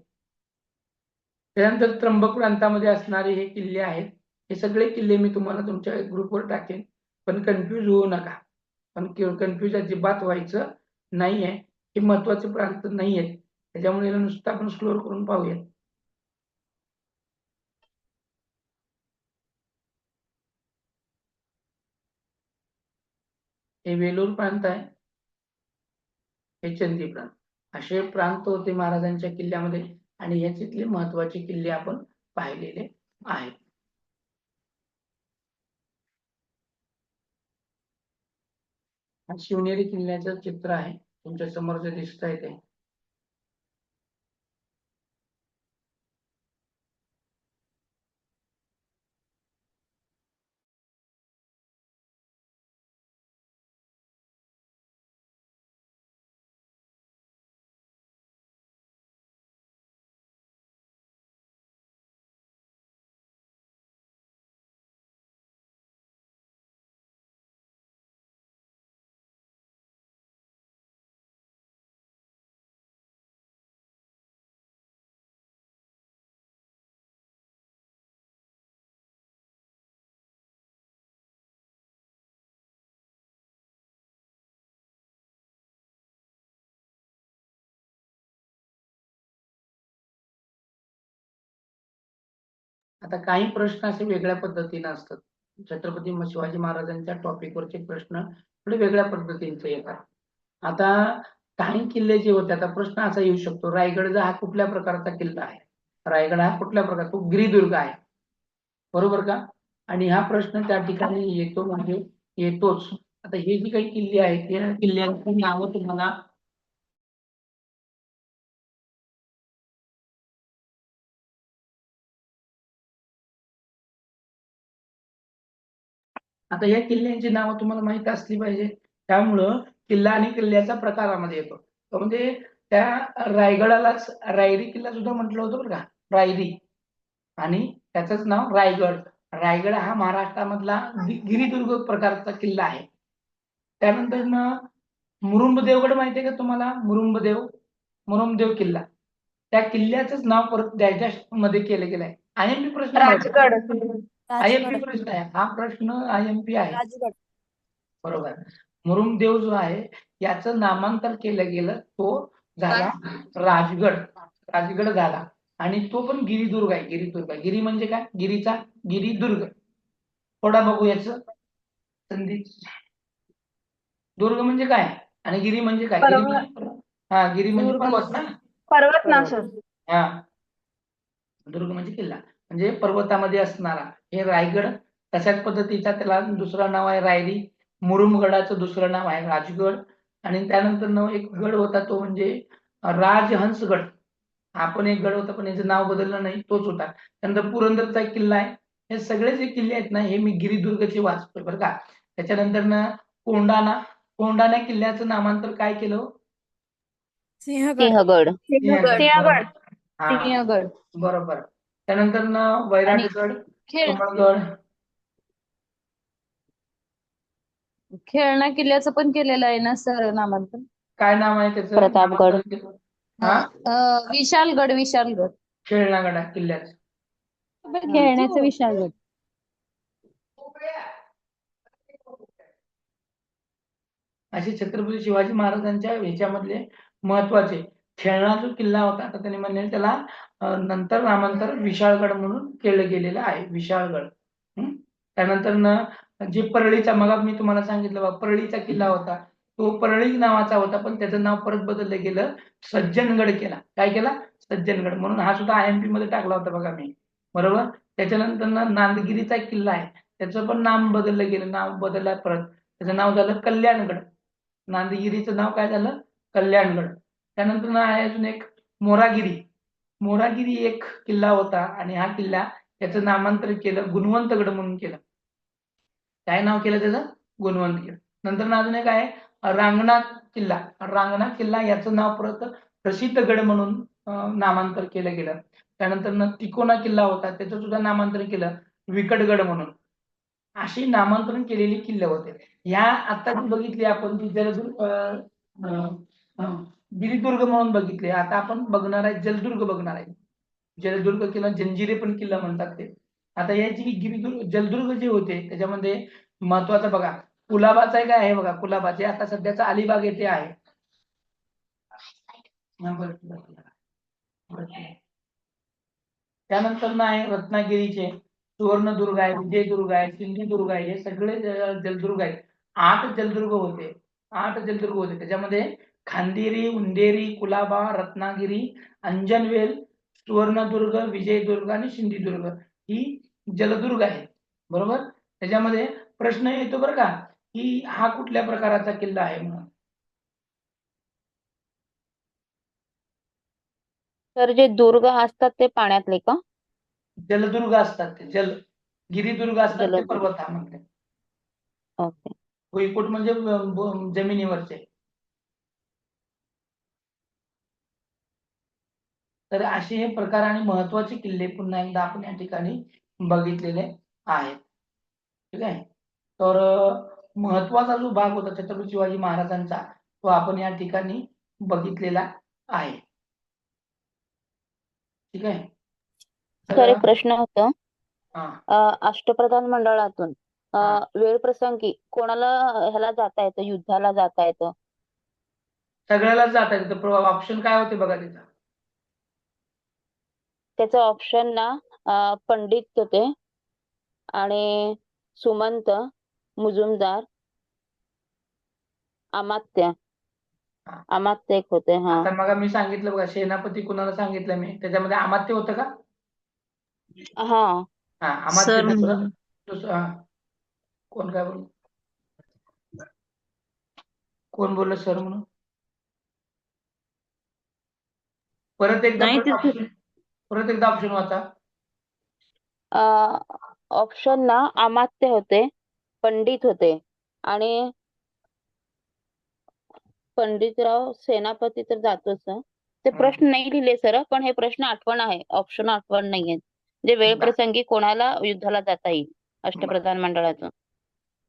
त्यानंतर त्र्यंबक प्रांतामध्ये असणारे हे किल्ले आहेत. हे सगळे किल्ले मी तुम्हाला तुमच्या ग्रुपवर टाकेन, पण कन्फ्यूज होऊ नका. पण कन्फ्यूज अजिबात व्हायचं नाहीये. हे महत्वाचे प्रांत नाही आहेत, त्याच्यामुळे नुसतं आपण स्क्रोल करून पाहूया. हे वेलूर प्रांत आहे, हे चंदी प्रांत. असे प्रांत होते महाराजांच्या किल्ल्यामध्ये, आणि याच्यातले महत्वाचे किल्ले आपण पाहिलेले आहेत. हा शिवनेरी किल्ल्याचं चित्र आहे, तुमच्या समोर जे दिसत आहे ते. आता काही प्रश्न असे वेगळ्या पद्धतीने असतात. छत्रपती शिवाजी महाराजांच्या टॉपिकवरचे प्रश्न थोडे वेगळ्या पद्धतीचे येतात. आता काही किल्ले जे होते, आता प्रश्न असा येऊ शकतो, रायगडचा हा कुठल्या प्रकारचा किल्ला आहे? रायगड हा कुठल्या प्रकारचा? तो गिरिदुर्ग आहे, बरोबर का? आणि हा प्रश्न त्या ठिकाणी येतो म्हणजे येतोच. आता हे जे काही किल्ले आहेत, या किल्ल्यांची नावं तुम्हाला आता या किल्ल्यांची नावं तुम्हाला माहित असली पाहिजे. त्यामुळं किल्ला आणि किल्ल्याच्या प्रकारामध्ये येतो. म्हणजे त्या रायगडालाच रायरी किल्ला सुद्धा म्हटलं होतं बरं का, रायरी, आणि त्याचंच नाव रायगड. रायगड हा महाराष्ट्रामधला गिरिदुर्ग प्रकारचा किल्ला आहे. त्यानंतर मुरुंबदेवगड माहिती आहे का तुम्हाला? मुरुंबदेव किल्ला, त्या किल्ल्याचंच नाव परत डायजेस्ट मध्ये केलं गेलंय. IMP प्रश्न आहे. IMP प्रश्न आहे हा प्रश्न, IMP आहे. राजगड. बरोबर. मुरुमदेव जो आहे याचं नामांतर केलं गेलं, तो झाला राजगड. राजगड झाला आणि तो पण गिरिदुर्ग आहे. गिरिदुर्ग. गिरी म्हणजे काय? गिरीचा गिरिदुर्ग. थोडा बघू याचं संधी. दुर्ग म्हणजे काय आणि गिरी म्हणजे काय? गिरी म्हणजे गिरी म्हणजे पर्वत ना. पर्वत ना सर. हा. दुर्ग म्हणजे किल्ला, म्हणजे पर्वतामध्ये असणारा. हे रायगड तशाच पद्धतीचा, त्याला दुसरं नाव आहे रायरी. मुरुमगडाचं दुसरं नाव आहे राजगड. आणि त्यानंतर एक गड होता तो म्हणजे राजहंसगड. हा पण एक गड होता, पण याचं नाव बदललं नाही, तोच होता. त्यानंतर पुरंदरचा एक किल्ला आहे. हे सगळे जे किल्ले आहेत ना, हे मी गिरिदुर्गचे वाचतोय बरं का. त्याच्यानंतर कोंढाणा. कोंढाणा किल्ल्याचं नामांतर काय केलं? सिंहगड. सिंहगड. हा, सिंहगड. बरोबर. त्यानंतर वैराटगड, खेळ कमळगड. खेळणा किल्ल्याचं पण केलेलं आहे ना सर नामांकन. काय नाव आहे त्याचं? प्रतापगड. नामांतर केलं? हा, विशालगड. खेळणागड किल्ल्याचं. खेळण्याचं विशालगड. असे छत्रपती शिवाजी महाराजांच्या ह्याच्यामधले महत्वाचे. खेळणा जो किल्ला होता, तर त्यांनी म्हणले त्याला नंतर नामांतर विशाळगड म्हणून केलं गेलेलं आहे. विशाळगड. त्यानंतर जे परळीचा, मग मी तुम्हाला सांगितलं बा, परळीचा किल्ला होता, तो परळी नावाचा होता, पण त्याचं नाव परत बदललं गेलं, सज्जनगड केला. काय केला? सज्जनगड. म्हणून हा सुद्धा IMP मध्ये टाकला होता बघा मी. बरोबर. त्याच्यानंतर नांदगिरीचा एक किल्ला आहे, त्याचं पण नाव बदललं गेलं. नाव बदललं परत, त्याचं नाव झालं कल्याणगड. नांदगिरीचं नाव काय झालं? कल्याणगड. त्यानंतर आहे अजून एक मोरागिरी. मोरागिरी एक किल्ला होता आणि हा किल्ला त्याचं नामांतर केलं गुणवंतगड म्हणून केलं. काय नाव केलं त्याचं? गुणवंतगड. नंतर अजून एक आहे रांगणा किल्ला. रांगणा किल्ला याचं नाव परत प्रसिद्धगड म्हणून नामांतर केलं गेलं. त्यानंतर तिकोना किल्ला होता, त्याचं सुद्धा नामांतर केलं विकटगड म्हणून. अशी नामांतरण केलेली किल्ले होते. ह्या आता जी बघितली आपण ती गिरिदुर्ग म्हणून बघितले. आता आपण बघणार आहे जलदुर्ग बघणार आहे. जलदुर्ग किंवा जंजिरे पण किल्ला म्हणतात ते. आता याची गिरिदुर्ग जलदुर्ग जे होते त्याच्यामध्ये महत्वाचं बघा, कुलाबाचा एक आहे बघा. कुलाबाचे आता सध्याचा अलिबाग येथे आहे. त्यानंतर आहे रत्नागिरीचे सुवर्णदुर्ग आहे, विजयदुर्ग आहे, सिंधुदुर्ग आहे. हे सगळे जलदुर्ग आहेत. 8 जलदुर्ग होते. 8 जलदुर्ग होते. त्याच्यामध्ये खांदेरी, उंदेरी, कुलाबा, रत्नागिरी, अंजनवेल, सुवर्णदुर्ग, विजयदुर्ग आणि सिंधुदुर्ग ही जलदुर्ग आहेत. बरोबर. त्याच्यामध्ये प्रश्न येतो बरं का, की हा कुठल्या प्रकाराचा किल्ला आहे म्हणून. तर जे दुर्ग असतात ते पाण्यातले का? जलदुर्ग असतात ते. गिरिदुर्ग असतात ते जलदुर्ग. पर्वतामधले. ओके. भुईकोट म्हणजे जमिनीवरचे. तर असे हे प्रकार आणि महत्वाचे किल्ले पुन्हा एकदा आपण या ठिकाणी बघितलेले आहेत. ठीक आहे. तर महत्वाचा जो भाग होता छत्रपती शिवाजी महाराजांचा, तो आपण या ठिकाणी बघितलेला आहे. ठीक आहे. सर, एक प्रश्न होता. हा. अष्टप्रधान मंडळातून हा. वेळ प्रसंगी कोणाला ह्याला जाता येतं, युद्धाला जाता येतं? सगळ्यालाच जाता येतं. ऑप्शन काय होते बघा तिथं. त्याचं ऑप्शन ना पंडित होते आणि सुमंत, मुजुमदार, अमात्य. हा. अमात्य एक होते. हा. आता मग मी सांगितलं बघा, सेनापती कुणाला सांगितलं मी, त्याच्यामध्ये अमात्य होतं का? हा. हा, अमात्य दुसरं. कोण काय बोल, कोण बोललं सर म्हणून? परत एकदा ऑप्शन होता. ऑप्शन ना अमात्य होते, पंडित होते आणि पंडितराव सेनापती तर जातोच. ते प्रश्न नाही लिहिले सर, पण हे प्रश्न आठवण आहे. ऑप्शन आठवण नाहीये. जे वेळ प्रसंगी कोणाला युद्धाला जाता येईल अष्टप्रधान मंडळातून.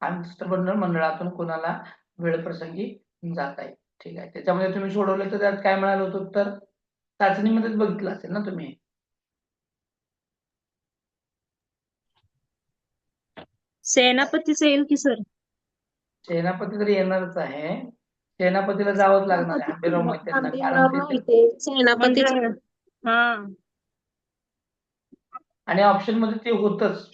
अष्टप्रधान मंडळातून कोणाला वेळ प्रसंगी जाता येईल. ठीक आहे. त्याच्यामध्ये तुम्ही सोडवलं तर त्यात काय मिळालं होतं उत्तर? चाचणीमध्येच बघितलं असेल ना तुम्ही. सेनापतीचं येईल की सर? सेनापती तर येणारच आहे. सेनापतीला जावंच लागणार आहे हंबीरराव मोहितेंना, कारण ते म्हणजे हा आणि ऑप्शन मध्ये ते होतच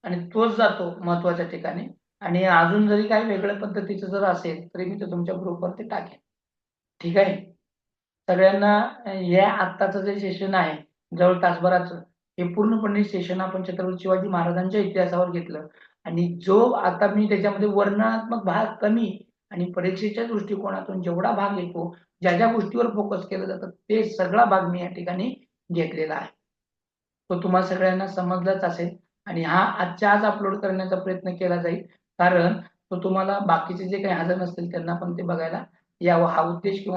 आणि तोच जातो महत्वाच्या ठिकाणी. आणि अजून जरी काही वेगळ्या पद्धतीचं जर असेल तरी मी ते तुमच्या ग्रुपवरती टाकेन. ठीक आहे. सगळ्यांना हे आत्ताचं जे सेशन आहे जवळ तासभराचं, हे पूर्णपणे सेशन आपण छत्रपती शिवाजी महाराजांच्या इतिहासावर घेतलं. आणि जो आता मी त्याच्यामध्ये वर्णनात्मक भाग कमी आणि परीक्षेच्या दृष्टिकोनातून जेवढा भाग येतो, ज्या ज्या गोष्टीवर फोकस केलं जातं, ते सगळा भाग मी या ठिकाणी घेतलेला आहे. तो तुम्हाला सगळ्यांना समजलाच असेल आणि हा आजच्या आज अपलोड करण्याचा प्रयत्न केला जाईल, कारण तो तुम्हाला बाकीचे जे काही हजर नसतील त्यांना पण ते बघायला यावं हा उद्देश किंवा